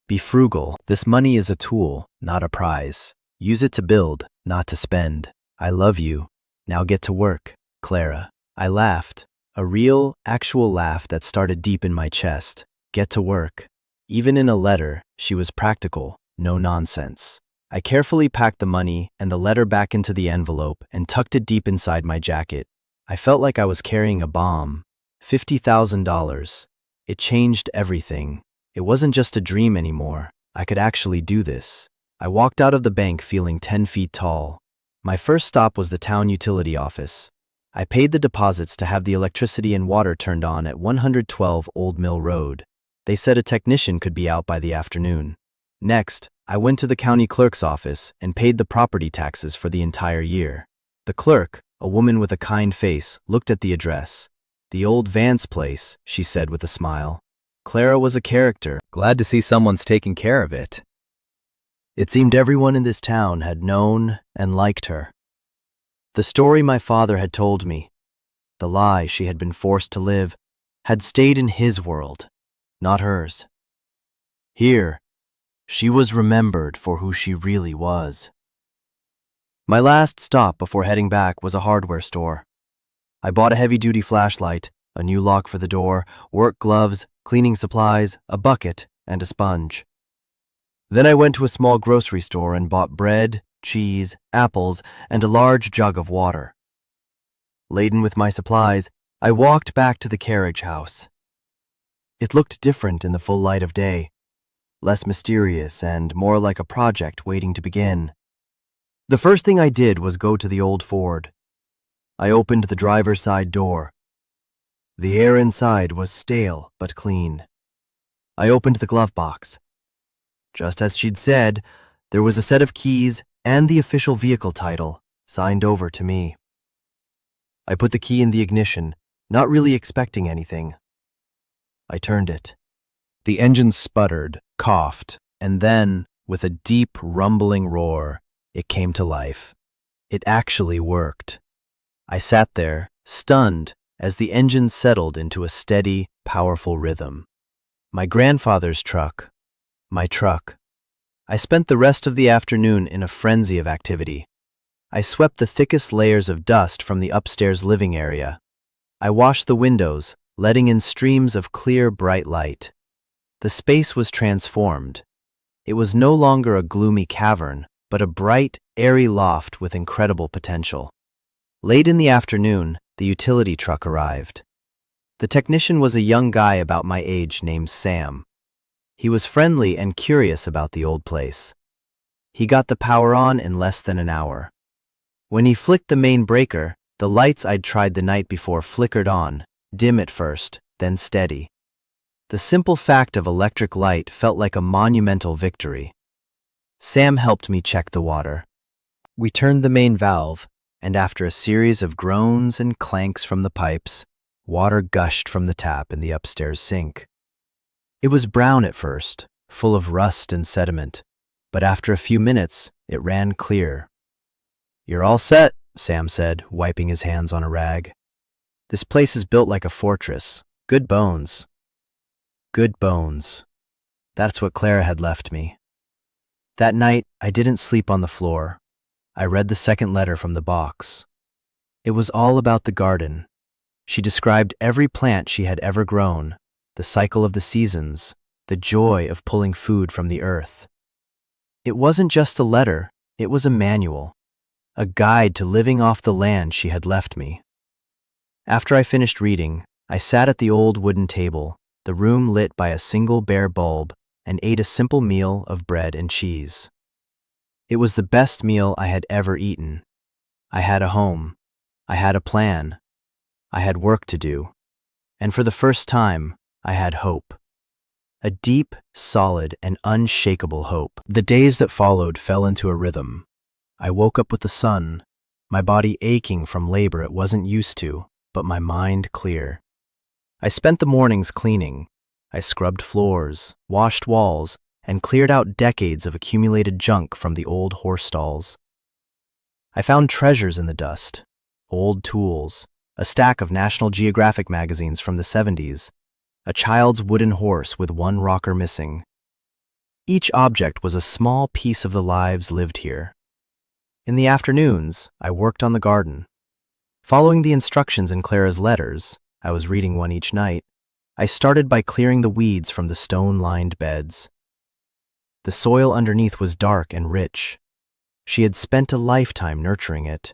S1: Be frugal. This money is a tool, not a prize. Use it to build, not to spend. I love you. Now get to work, Clara." I laughed, a real, actual laugh that started deep in my chest. Get to work. Even in a letter, she was practical, no nonsense. I carefully packed the money and the letter back into the envelope and tucked it deep inside my jacket. I felt like I was carrying a bomb. $50,000. It changed everything. It wasn't just a dream anymore. I could actually do this. I walked out of the bank feeling 10 feet tall. My first stop was the town utility office. I paid the deposits to have the electricity and water turned on at 112 Old Mill Road. They said a technician could be out by the afternoon. Next, I went to the county clerk's office and paid the property taxes for the entire year. The clerk, a woman with a kind face, looked at the address. "The old Vance place," she said with a smile. Clara was a character. Glad to see someone's taking care of it. It seemed everyone in this town had known and liked her. The story my father had told me, the lie she had been forced to live, had stayed in his world, not hers. Here, she was remembered for who she really was. My last stop before heading back was a hardware store. I bought a heavy-duty flashlight, a new lock for the door, work gloves, cleaning supplies, a bucket, and a sponge. Then I went to a small grocery store and bought bread, cheese, apples, and a large jug of water. Laden with my supplies, I walked back to the Carriage House. It looked different in the full light of day, less mysterious and more like a project waiting to begin. The first thing I did was go to the old Ford. I opened the driver's side door. The air inside was stale but clean. I opened the glove box. Just as she'd said, there was a set of keys and the official vehicle title signed over to me. I put the key in the ignition, not really expecting anything. I turned it. The engine sputtered, coughed, and then, with a deep, rumbling roar, it came to life. It actually worked. I sat there, stunned, as the engine settled into a steady, powerful rhythm. My grandfather's truck. My truck. I spent the rest of the afternoon in a frenzy of activity. I swept the thickest layers of dust from the upstairs living area. I washed the windows, letting in streams of clear, bright light. The space was transformed. It was no longer a gloomy cavern, but a bright, airy loft with incredible potential. Late in the afternoon, the utility truck arrived. The technician was a young guy about my age named Sam. He was friendly and curious about the old place. He got the power on in less than an hour. When he flicked the main breaker, The lights I'd tried the night before flickered on, dim at first, then steady. The simple fact of electric light felt like a monumental victory. Sam helped me check the water. We turned the main valve, and after a series of groans and clanks from the pipes, water gushed from the tap in the upstairs sink. It was brown at first, full of rust and sediment, but after a few minutes, it ran clear. "You're all set," Sam said, wiping his hands on a rag. "This place is built like a fortress. Good bones." Good bones. That's what Clara had left me. That night, I didn't sleep on the floor. I read the second letter from the box. It was all about the garden. She described every plant she had ever grown, the cycle of the seasons, the joy of pulling food from the earth. It wasn't just a letter, it was a manual, a guide to living off the land she had left me. After I finished reading, I sat at the old wooden table, the room lit by a single bare bulb, and ate a simple meal of bread and cheese. It was the best meal I had ever eaten. I had a home. I had a plan. I had work to do. And for the first time, I had hope. A deep, solid, and unshakable hope. The days that followed fell into a rhythm. I woke up with the sun, my body aching from labor it wasn't used to, but my mind clear. I spent the mornings cleaning. I scrubbed floors, washed walls, and cleared out decades of accumulated junk from the old horse stalls. I found treasures in the dust, old tools, a stack of National Geographic magazines from the 70s, a child's wooden horse with one rocker missing. Each object was a small piece of the lives lived here. In the afternoons, I worked on the garden. Following the instructions in Clara's letters, I was reading one each night, I started by clearing the weeds from the stone-lined beds. The soil underneath was dark and rich. She had spent a lifetime nurturing it.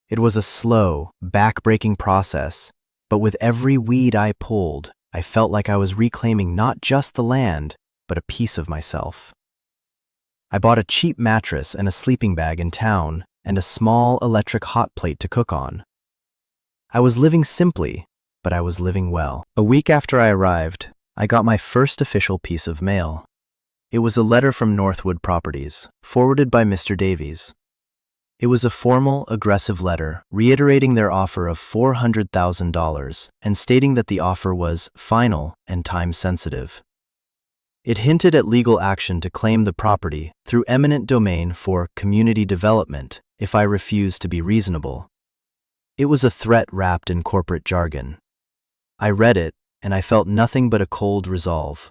S1: It was a slow, back-breaking process, but with every weed I pulled, I felt like I was reclaiming not just the land, but a piece of myself. I bought a cheap mattress and a sleeping bag in town and a small electric hot plate to cook on. I was living simply, but I was living well. A week after I arrived, I got my first official piece of mail. It was a letter from Northwood Properties, forwarded by Mr. Davies. It was a formal, aggressive letter reiterating their offer of $400,000 and stating that the offer was final and time-sensitive. It hinted at legal action to claim the property through eminent domain for community development if I refused to be reasonable. It was a threat wrapped in corporate jargon. I read it, and I felt nothing but a cold resolve.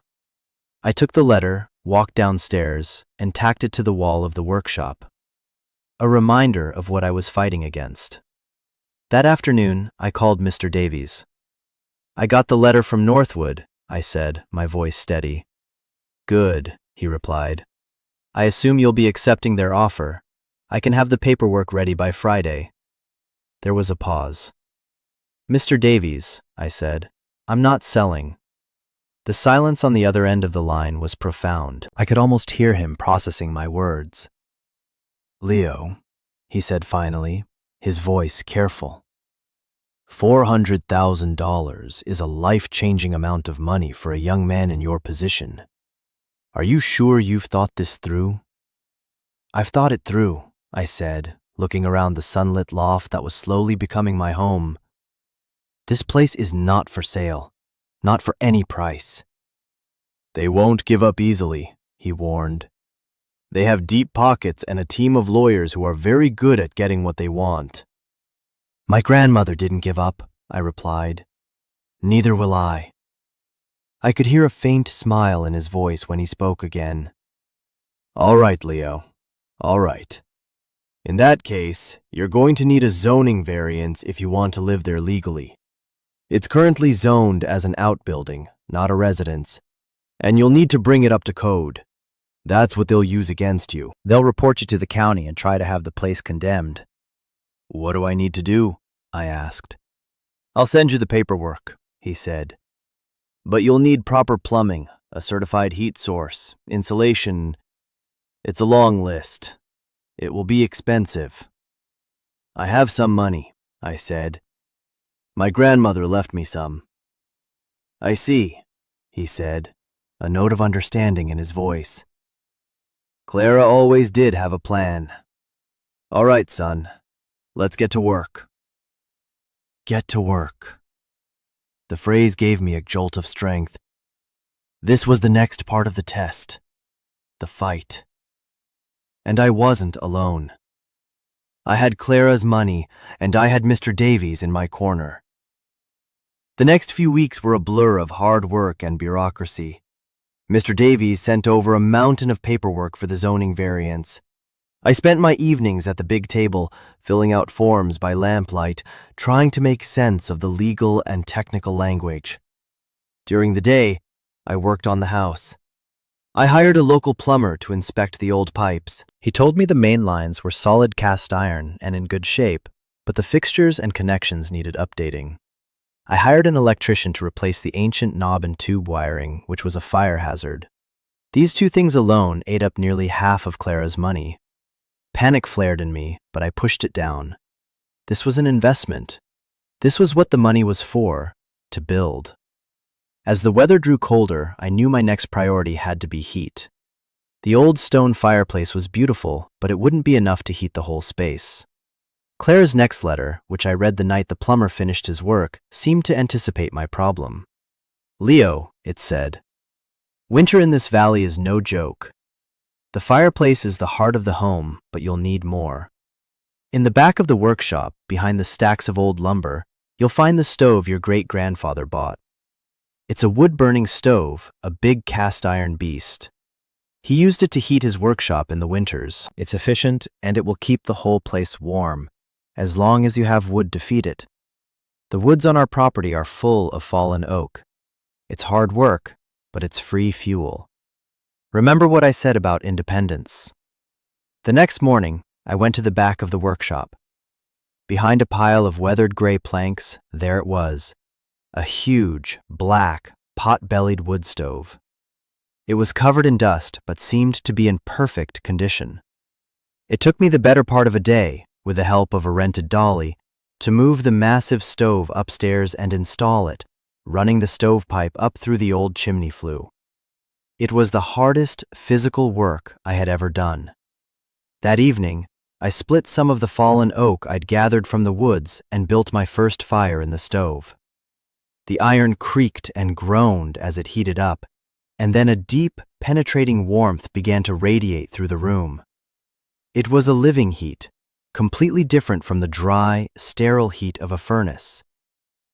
S1: I took the letter, walked downstairs, and tacked it to the wall of the workshop. A reminder of what I was fighting against. That afternoon, I called Mr. Davies. "I got the letter from Northwood," I said, my voice steady. "Good," he replied. "I assume you'll be accepting their offer. I can have the paperwork ready by Friday." There was a pause. "Mr. Davies," I said, "I'm not selling." The silence on the other end of the line was profound. I could almost hear him processing my words. "Leo," he said finally, his voice careful. $400,000 is a life-changing amount of money for a young man in your position. Are you sure you've thought this through?" "I've thought it through," I said, looking around the sunlit loft that was slowly becoming my home. "This place is not for sale, not for any price." "They won't give up easily," he warned. "They have deep pockets and a team of lawyers who are very good at getting what they want." "My grandmother didn't give up," I replied. "Neither will I." I could hear a faint smile in his voice when he spoke again. "All right, Leo. All right. In that case, you're going to need a zoning variance if you want to live there legally. It's currently zoned as an outbuilding, not a residence, and you'll need to bring it up to code. That's what they'll use against you. They'll report you to the county and try to have the place condemned." "What do I need to do?" I asked. "I'll send you the paperwork," he said. "But you'll need proper plumbing, a certified heat source, insulation. It's a long list. It will be expensive. I have some money. I said. My grandmother left me some. I see, he said, a note of understanding in his voice. Clara always did have a plan. All right, son, let's get to work. Get to work. The phrase gave me a jolt of strength. This was the next part of the test, the fight. And I wasn't alone. I had Clara's money, and I had Mr. Davies in my corner. The next few weeks were a blur of hard work and bureaucracy. Mr. Davies sent over a mountain of paperwork for the zoning variance. I spent my evenings at the big table, filling out forms by lamplight, trying to make sense of the legal and technical language. During the day, I worked on the house. I hired a local plumber to inspect the old pipes. He told me the main lines were solid cast iron and in good shape, but the fixtures and connections needed updating. I hired an electrician to replace the ancient knob and tube wiring, which was a fire hazard. These two things alone ate up nearly half of Clara's money. Panic flared in me, but I pushed it down. This was an investment. This was what the money was for, to build. As the weather drew colder, I knew my next priority had to be heat. The old stone fireplace was beautiful, but it wouldn't be enough to heat the whole space. Clara's next letter, which I read the night the plumber finished his work, seemed to anticipate my problem. Leo, it said, winter in this valley is no joke. The fireplace is the heart of the home, but you'll need more. In the back of the workshop, behind the stacks of old lumber, you'll find the stove your great-grandfather bought. It's a wood-burning stove, a big cast-iron beast. He used it to heat his workshop in the winters. It's efficient, and it will keep the whole place warm, as long as you have wood to feed it. The woods on our property are full of fallen oak. It's hard work, but it's free fuel. Remember what I said about independence. The next morning, I went to the back of the workshop. Behind a pile of weathered gray planks, there it was, a huge, black, pot-bellied wood stove. It was covered in dust, but seemed to be in perfect condition. It took me the better part of a day, with the help of a rented dolly, to move the massive stove upstairs and install it, running the stovepipe up through the old chimney flue. It was the hardest physical work I had ever done. That evening, I split some of the fallen oak I'd gathered from the woods and built my first fire in the stove. The iron creaked and groaned as it heated up, and then a deep, penetrating warmth began to radiate through the room. It was a living heat, completely different from the dry, sterile heat of a furnace.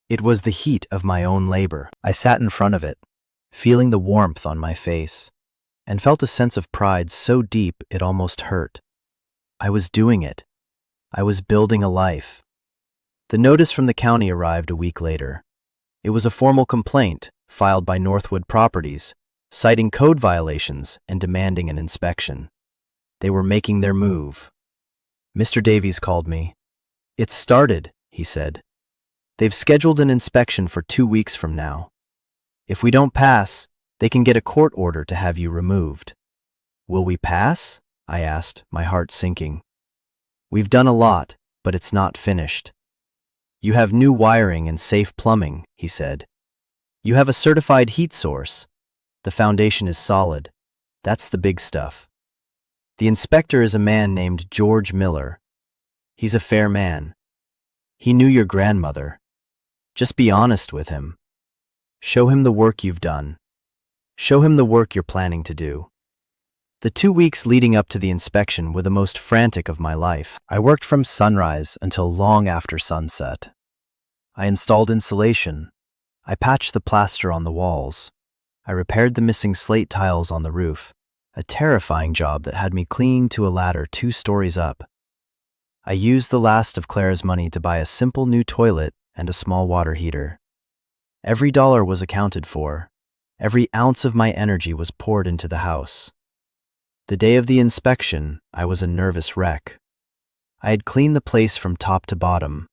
S1: It was the heat of my own labor. I sat in front of it, feeling the warmth on my face, and felt a sense of pride so deep it almost hurt. I was doing it. I was building a life. The notice from the county arrived a week later. It was a formal complaint filed by Northwood Properties, citing code violations and demanding an inspection. They were making their move. Mr. Davies called me. "It's started," he said. "They've scheduled an inspection for 2 weeks from now. If we don't pass, they can get a court order to have you removed." "Will we pass?" I asked, my heart sinking. "We've done a lot, but it's not finished. You have new wiring and safe plumbing," he said. "You have a certified heat source. The foundation is solid. That's the big stuff. The inspector is a man named George Miller. He's a fair man. He knew your grandmother. Just be honest with him. Show him the work you've done. Show him the work you're planning to do." The 2 weeks leading up to the inspection were the most frantic of my life. I worked from sunrise until long after sunset. I installed insulation. I patched the plaster on the walls. I repaired the missing slate tiles on the roof, a terrifying job that had me clinging to a ladder 2 stories up. I used the last of Clara's money to buy a simple new toilet and a small water heater. Every dollar was accounted for. Every ounce of my energy was poured into the house. The day of the inspection, I was a nervous wreck. I had cleaned the place from top to bottom.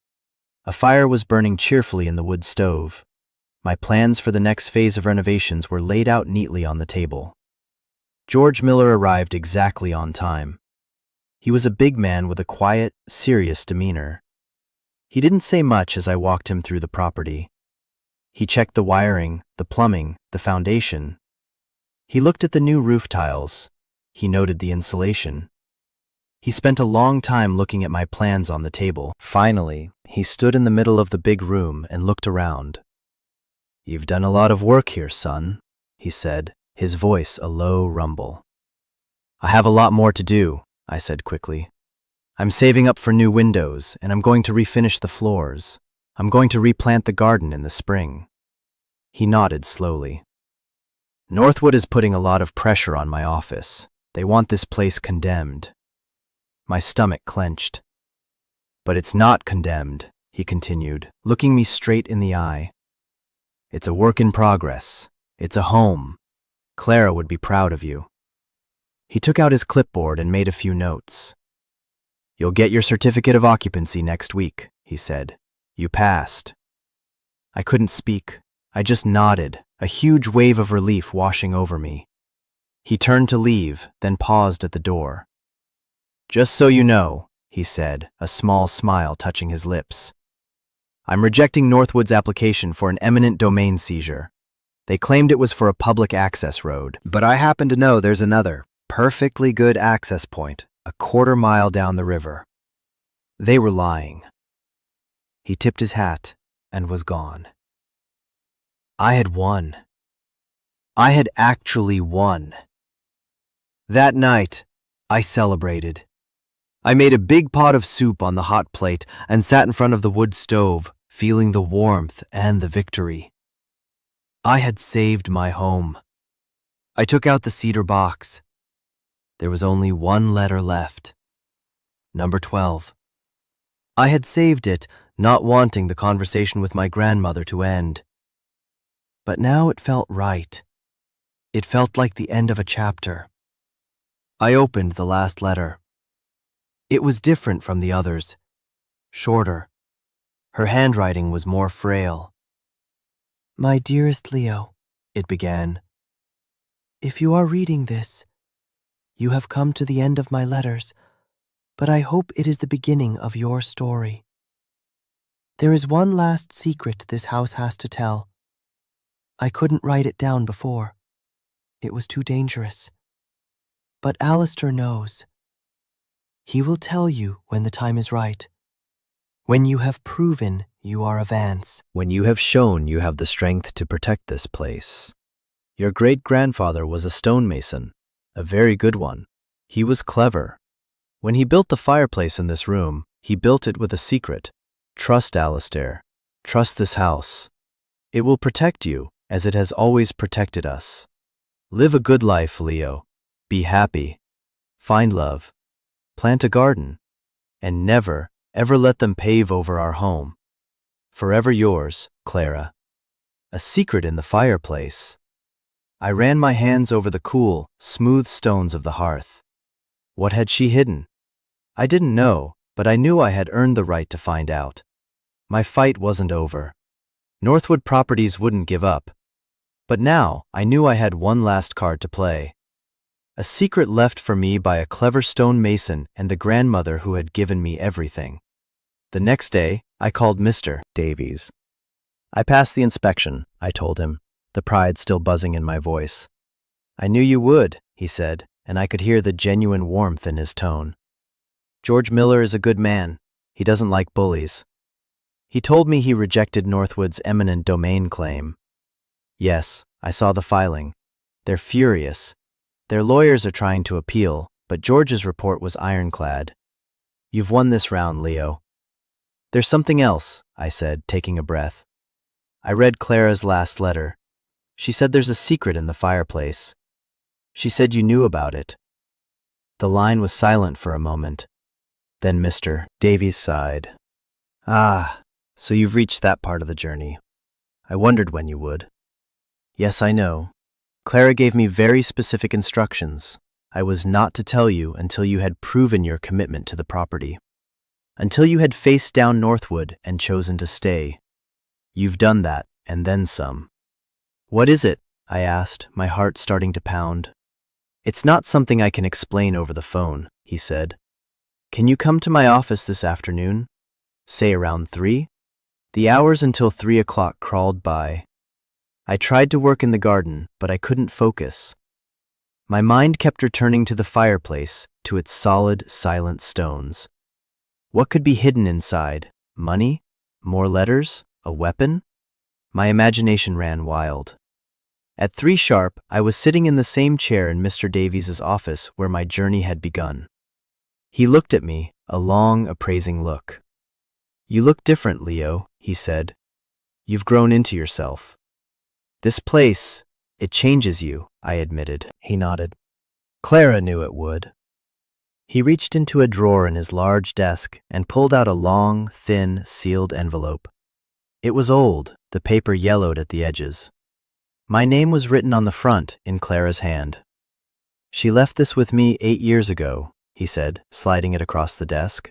S1: A fire was burning cheerfully in the wood stove. My plans for the next phase of renovations were laid out neatly on the table. George Miller arrived exactly on time. He was a big man with a quiet, serious demeanor. He didn't say much as I walked him through the property. He checked the wiring, the plumbing, the foundation. He looked at the new roof tiles. He noted the insulation. He spent a long time looking at my plans on the table. Finally, he stood in the middle of the big room and looked around. "You've done a lot of work here, son," he said, his voice a low rumble. "I have a lot more to do," I said quickly. "I'm saving up for new windows, and I'm going to refinish the floors. I'm going to replant the garden in the spring." He nodded slowly. "Northwood is putting a lot of pressure on my office. They want this place condemned." My stomach clenched. "But it's not condemned," he continued, looking me straight in the eye. "It's a work in progress. It's a home. Clara would be proud of you." He took out his clipboard and made a few notes. "You'll get your certificate of occupancy next week," he said. "You passed." I couldn't speak. I just nodded, a huge wave of relief washing over me. He turned to leave, then paused at the door. "Just so you know," he said, a small smile touching his lips, "I'm rejecting Northwood's application for an eminent domain seizure. They claimed it was for a public access road, but I happen to know there's another, perfectly good access point, a quarter-mile down the river." They were lying. He tipped his hat and was gone. I had won. I had actually won. That night, I celebrated. I made a big pot of soup on the hot plate and sat in front of the wood stove, feeling the warmth and the victory. I had saved my home. I took out the cedar box. There was only one letter left. Number 12. I had saved it, not wanting the conversation with my grandmother to end. But now it felt right. It felt like the end of a chapter. I opened the last letter. It was different from the others. Shorter. Her handwriting was more frail. "My dearest Leo," it began. "If you are reading this, you have come to the end of my letters, but I hope it is the beginning of your story. There is one last secret this house has to tell. I couldn't write it down before. It was too dangerous. But Alistair knows. He will tell you when the time is right. When you have proven you are a Vance. When you have shown you have the strength to protect this place. Your great-grandfather was a stonemason, a very good one. He was clever. When he built the fireplace in this room, he built it with a secret. Trust Alistair. Trust this house. It will protect you, as it has always protected us. Live a good life, Leo. Be happy. Find love. Plant a garden. And never, ever let them pave over our home. Forever yours, Clara." A secret in the fireplace. I ran my hands over the cool, smooth stones of the hearth. What had she hidden? I didn't know, but I knew I had earned the right to find out. My fight wasn't over. Northwood Properties wouldn't give up. But now I knew I had one last card to play. A secret left for me by a clever stonemason and the grandmother who had given me everything. The next day, I called Mr. Davies. "I passed the inspection," I told him, the pride still buzzing in my voice. "I knew you would," he said, and I could hear the genuine warmth in his tone. "George Miller is a good man. He doesn't like bullies." He told me he rejected Northwood's eminent domain claim. Yes, I saw the filing. They're furious. Their lawyers are trying to appeal, but George's report was ironclad. "You've won this round, Leo." "There's something else," I said, taking a breath. I read Clara's last letter. She said there's a secret in the fireplace. She said you knew about it. The line was silent for a moment. Then Mr. Davies sighed. "Ah, so you've reached that part of the journey. I wondered when you would." "Yes, I know. Clara gave me very specific instructions. I was not to tell you until you had proven your commitment to the property. Until you had faced down Northwood and chosen to stay. You've done that, and then some." "What is it?" I asked, my heart starting to pound. "It's not something I can explain over the phone," he said. "Can you come to my office this afternoon? Say around 3? The hours until 3 o'clock crawled by. I tried to work in the garden, but I couldn't focus. My mind kept returning to the fireplace, to its solid, silent stones. What could be hidden inside? Money? More letters? A weapon? My imagination ran wild. At 3 sharp, I was sitting in the same chair in Mr. Davies's office where my journey had begun. He looked at me, a long, appraising look. "You look different, Leo," he said. "You've grown into yourself." "This place, it changes you," I admitted. He nodded. Clara knew it would. He reached into a drawer in his large desk and pulled out a long, thin, sealed envelope. It was old, the paper yellowed at the edges. My name was written on the front in Clara's hand. "She left this with me 8 years ago," he said, sliding it across the desk.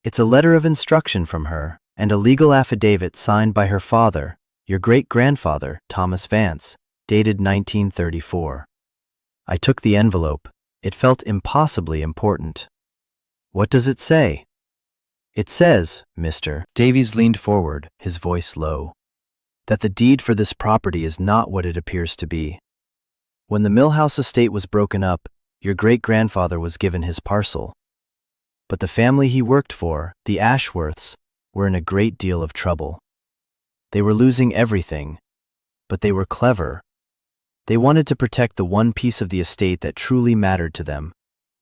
S1: "It's a letter of instruction from her and a legal affidavit signed by her father, your great-grandfather, Thomas Vance, dated 1934. I took the envelope. It felt impossibly important. "What does it say?" "It says, Mr." Davies leaned forward, his voice low, "that the deed for this property is not what it appears to be. When the Millhouse estate was broken up, your great-grandfather was given his parcel. But the family he worked for, the Ashworths, were in a great deal of trouble. They were losing everything, but they were clever. They wanted to protect the one piece of the estate that truly mattered to them,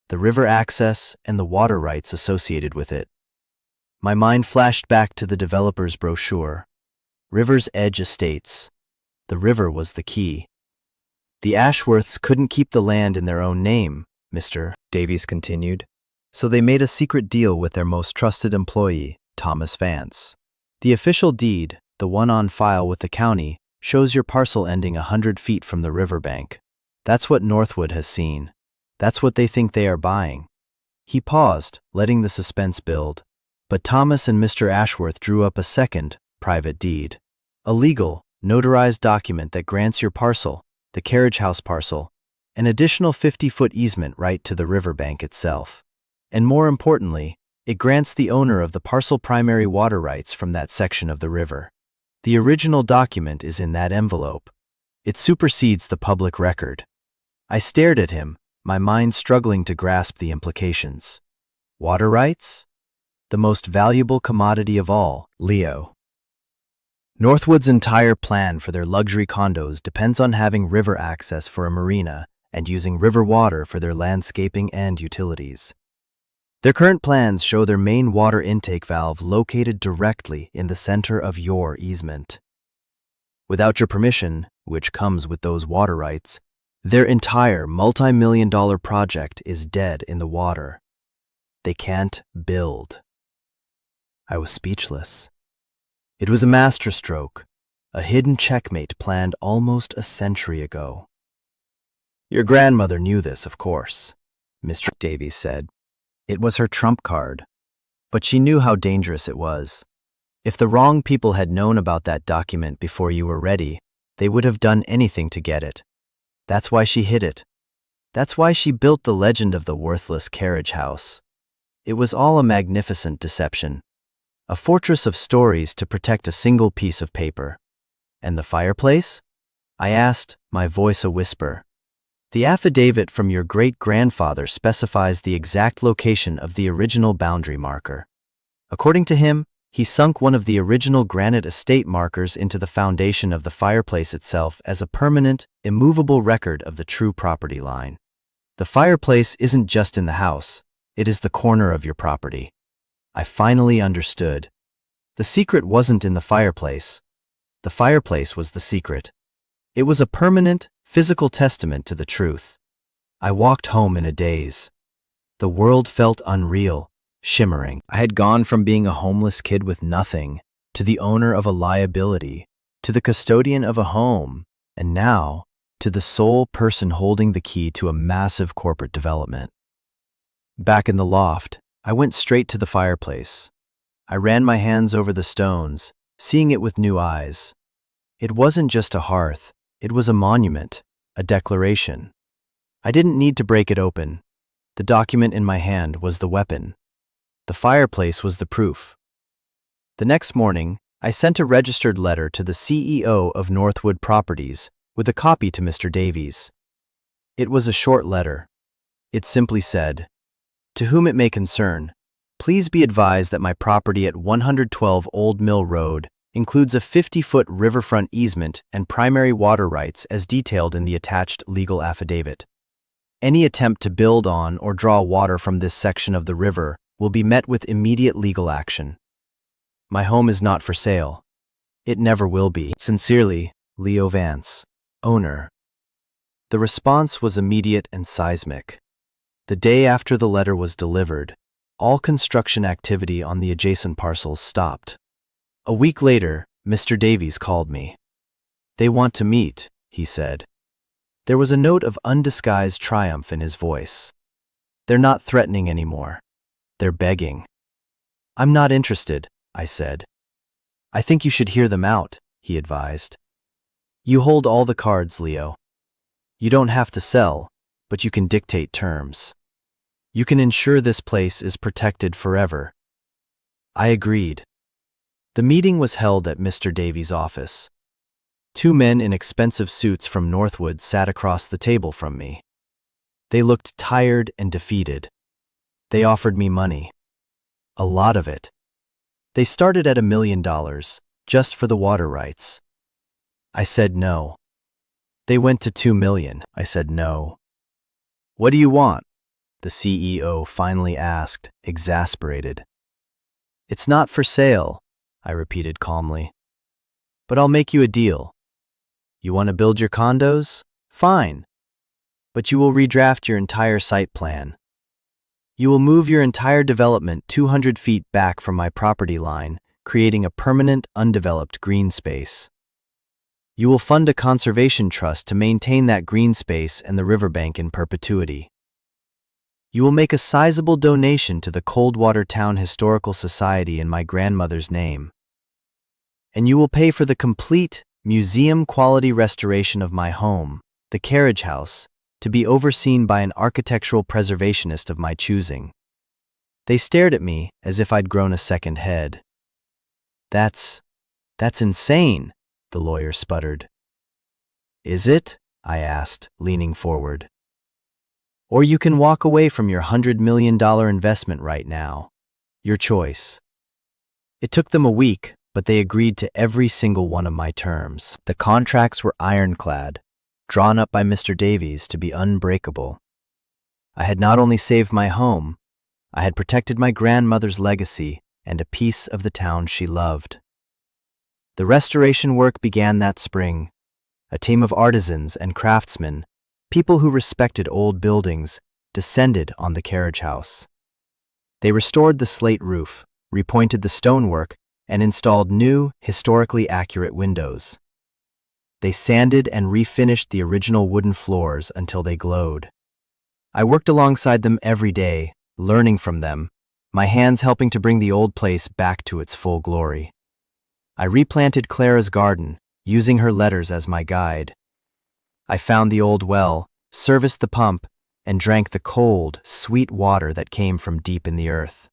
S1: the river access and the water rights associated with it." My mind flashed back to the developer's brochure. River's Edge Estates. The river was the key. "The Ashworths couldn't keep the land in their own name," Mr. Davies continued, "so they made a secret deal with their most trusted employee, Thomas Vance. The official deed, the one on file with the county, shows your parcel ending 100 feet from the riverbank. That's what Northwood has seen. That's what they think they are buying." He paused, letting the suspense build, but Thomas and Mr. Ashworth drew up a second, private deed. A legal, notarized document that grants your parcel, the Carriage House parcel, an additional 50-foot easement right to the riverbank itself. And more importantly, it grants the owner of the parcel primary water rights from that section of the river. The original document is in that envelope. It supersedes the public record. I stared at him, my mind struggling to grasp the implications. Water rights? The most valuable commodity of all, Leo. Northwood's entire plan for their luxury condos depends on having river access for a marina and using river water for their landscaping and utilities. Their current plans show their main water intake valve located directly in the center of your easement. Without your permission, which comes with those water rights, their entire multi-million-dollar project is dead in the water. They can't build. I was speechless. It was a masterstroke, a hidden checkmate planned almost a century ago. "Your grandmother knew this, of course," Mr. Davies said. "It was her trump card. But she knew how dangerous it was. If the wrong people had known about that document before you were ready, they would have done anything to get it. That's why she hid it. That's why she built the legend of the worthless Carriage House. It was all a magnificent deception, a fortress of stories to protect a single piece of paper. And the fireplace?" I asked, my voice a whisper. "The affidavit from your great-grandfather specifies the exact location of the original boundary marker. According to him, he sunk one of the original granite estate markers into the foundation of the fireplace itself as a permanent, immovable record of the true property line. The fireplace isn't just in the house, it is the corner of your property." I finally understood. The secret wasn't in the fireplace. The fireplace was the secret. It was a permanent, physical testament to the truth. I walked home in a daze. The world felt unreal, shimmering. I had gone from being a homeless kid with nothing, to the owner of a liability, to the custodian of a home, and now to the sole person holding the key to a massive corporate development. Back in the loft, I went straight to the fireplace. I ran my hands over the stones, seeing it with new eyes. It wasn't just a hearth, it was a monument, a declaration. I didn't need to break it open. The document in my hand was the weapon. The fireplace was the proof. The next morning, I sent a registered letter to the CEO of Northwood Properties with a copy to Mr. Davies. It was a short letter. It simply said, "To whom it may concern, please be advised that my property at 112 Old Mill Road includes a 50-foot riverfront easement and primary water rights as detailed in the attached legal affidavit. Any attempt to build on or draw water from this section of the river will be met with immediate legal action. My home is not for sale. It never will be. Sincerely, Leo Vance, owner." The response was immediate and seismic. The day after the letter was delivered, all construction activity on the adjacent parcels stopped. A week later, Mr. Davies called me. "They want to meet," he said. There was a note of undisguised triumph in his voice. "They're not threatening anymore. They're begging." "I'm not interested," I said. "I think you should hear them out," he advised. "You hold all the cards, Leo. You don't have to sell, but you can dictate terms. You can ensure this place is protected forever." I agreed. The meeting was held at Mr. Davies' office. Two men in expensive suits from Northwood sat across the table from me. They looked tired and defeated. They offered me money. A lot of it. They started at $1 million, just for the water rights. I said no. They went to $2 million. I said no. "What do you want?" the CEO finally asked, exasperated. "It's not for sale," I repeated calmly. "But I'll make you a deal. You want to build your condos? Fine. But you will redraft your entire site plan. You will move your entire development 200 feet back from my property line, creating a permanent, undeveloped green space. You will fund a conservation trust to maintain that green space and the riverbank in perpetuity. You will make a sizable donation to the Coldwater Town Historical Society in my grandmother's name. And you will pay for the complete, museum-quality restoration of my home, the Carriage House, to be overseen by an architectural preservationist of my choosing." They stared at me as if I'd grown a second head. That's insane," the lawyer sputtered. "Is it?" I asked, leaning forward. "Or you can walk away from your $100 million investment right now. Your choice." It took them a week, but they agreed to every single one of my terms. The contracts were ironclad, drawn up by Mr. Davies to be unbreakable. I had not only saved my home, I had protected my grandmother's legacy and a piece of the town she loved. The restoration work began that spring. A team of artisans and craftsmen, people who respected old buildings, descended on the Carriage House. They restored the slate roof, repointed the stonework, and installed new, historically accurate windows. They sanded and refinished the original wooden floors until they glowed. I worked alongside them every day, learning from them, my hands helping to bring the old place back to its full glory. I replanted Clara's garden, using her letters as my guide. I found the old well, serviced the pump, and drank the cold, sweet water that came from deep in the earth.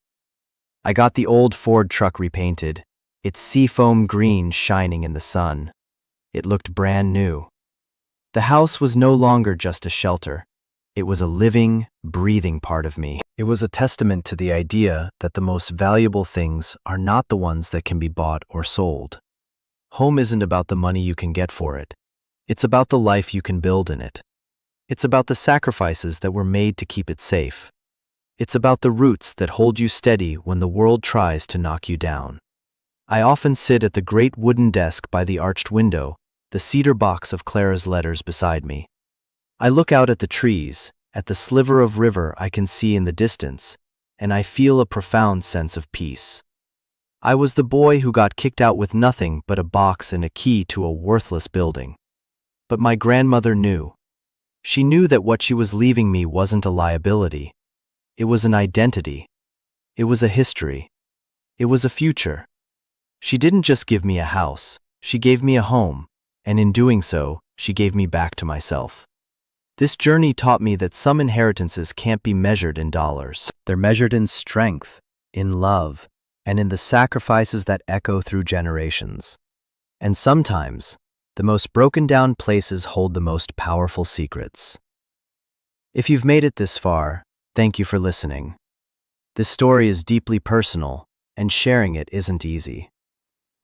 S1: I got the old Ford truck repainted, its seafoam green shining in the sun. It looked brand new. The house was no longer just a shelter. It was a living, breathing part of me. It was a testament to the idea that the most valuable things are not the ones that can be bought or sold. Home isn't about the money you can get for it. It's about the life you can build in it. It's about the sacrifices that were made to keep it safe. It's about the roots that hold you steady when the world tries to knock you down. I often sit at the great wooden desk by the arched window, the cedar box of Clara's letters beside me. I look out at the trees, at the sliver of river I can see in the distance, and I feel a profound sense of peace. I was the boy who got kicked out with nothing but a box and a key to a worthless building. But my grandmother knew. She knew that what she was leaving me wasn't a liability. It was an identity. It was a history. It was a future. She didn't just give me a house, she gave me a home, and in doing so, she gave me back to myself. This journey taught me that some inheritances can't be measured in dollars. They're measured in strength, in love, and in the sacrifices that echo through generations. And sometimes, the most broken down places hold the most powerful secrets. If you've made it this far, thank you for listening. This story is deeply personal, and sharing it isn't easy.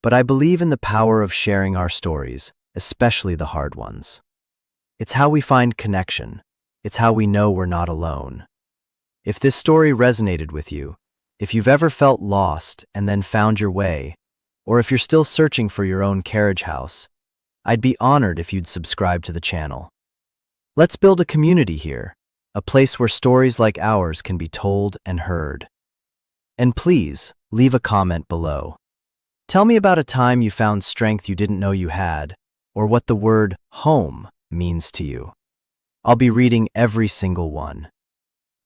S1: But I believe in the power of sharing our stories, especially the hard ones. It's how we find connection. It's how we know we're not alone. If this story resonated with you, if you've ever felt lost and then found your way, or if you're still searching for your own carriage house, I'd be honored if you'd subscribe to the channel. Let's build a community here, a place where stories like ours can be told and heard. And please, leave a comment below. Tell me about a time you found strength you didn't know you had, or what the word home means to you. I'll be reading every single one.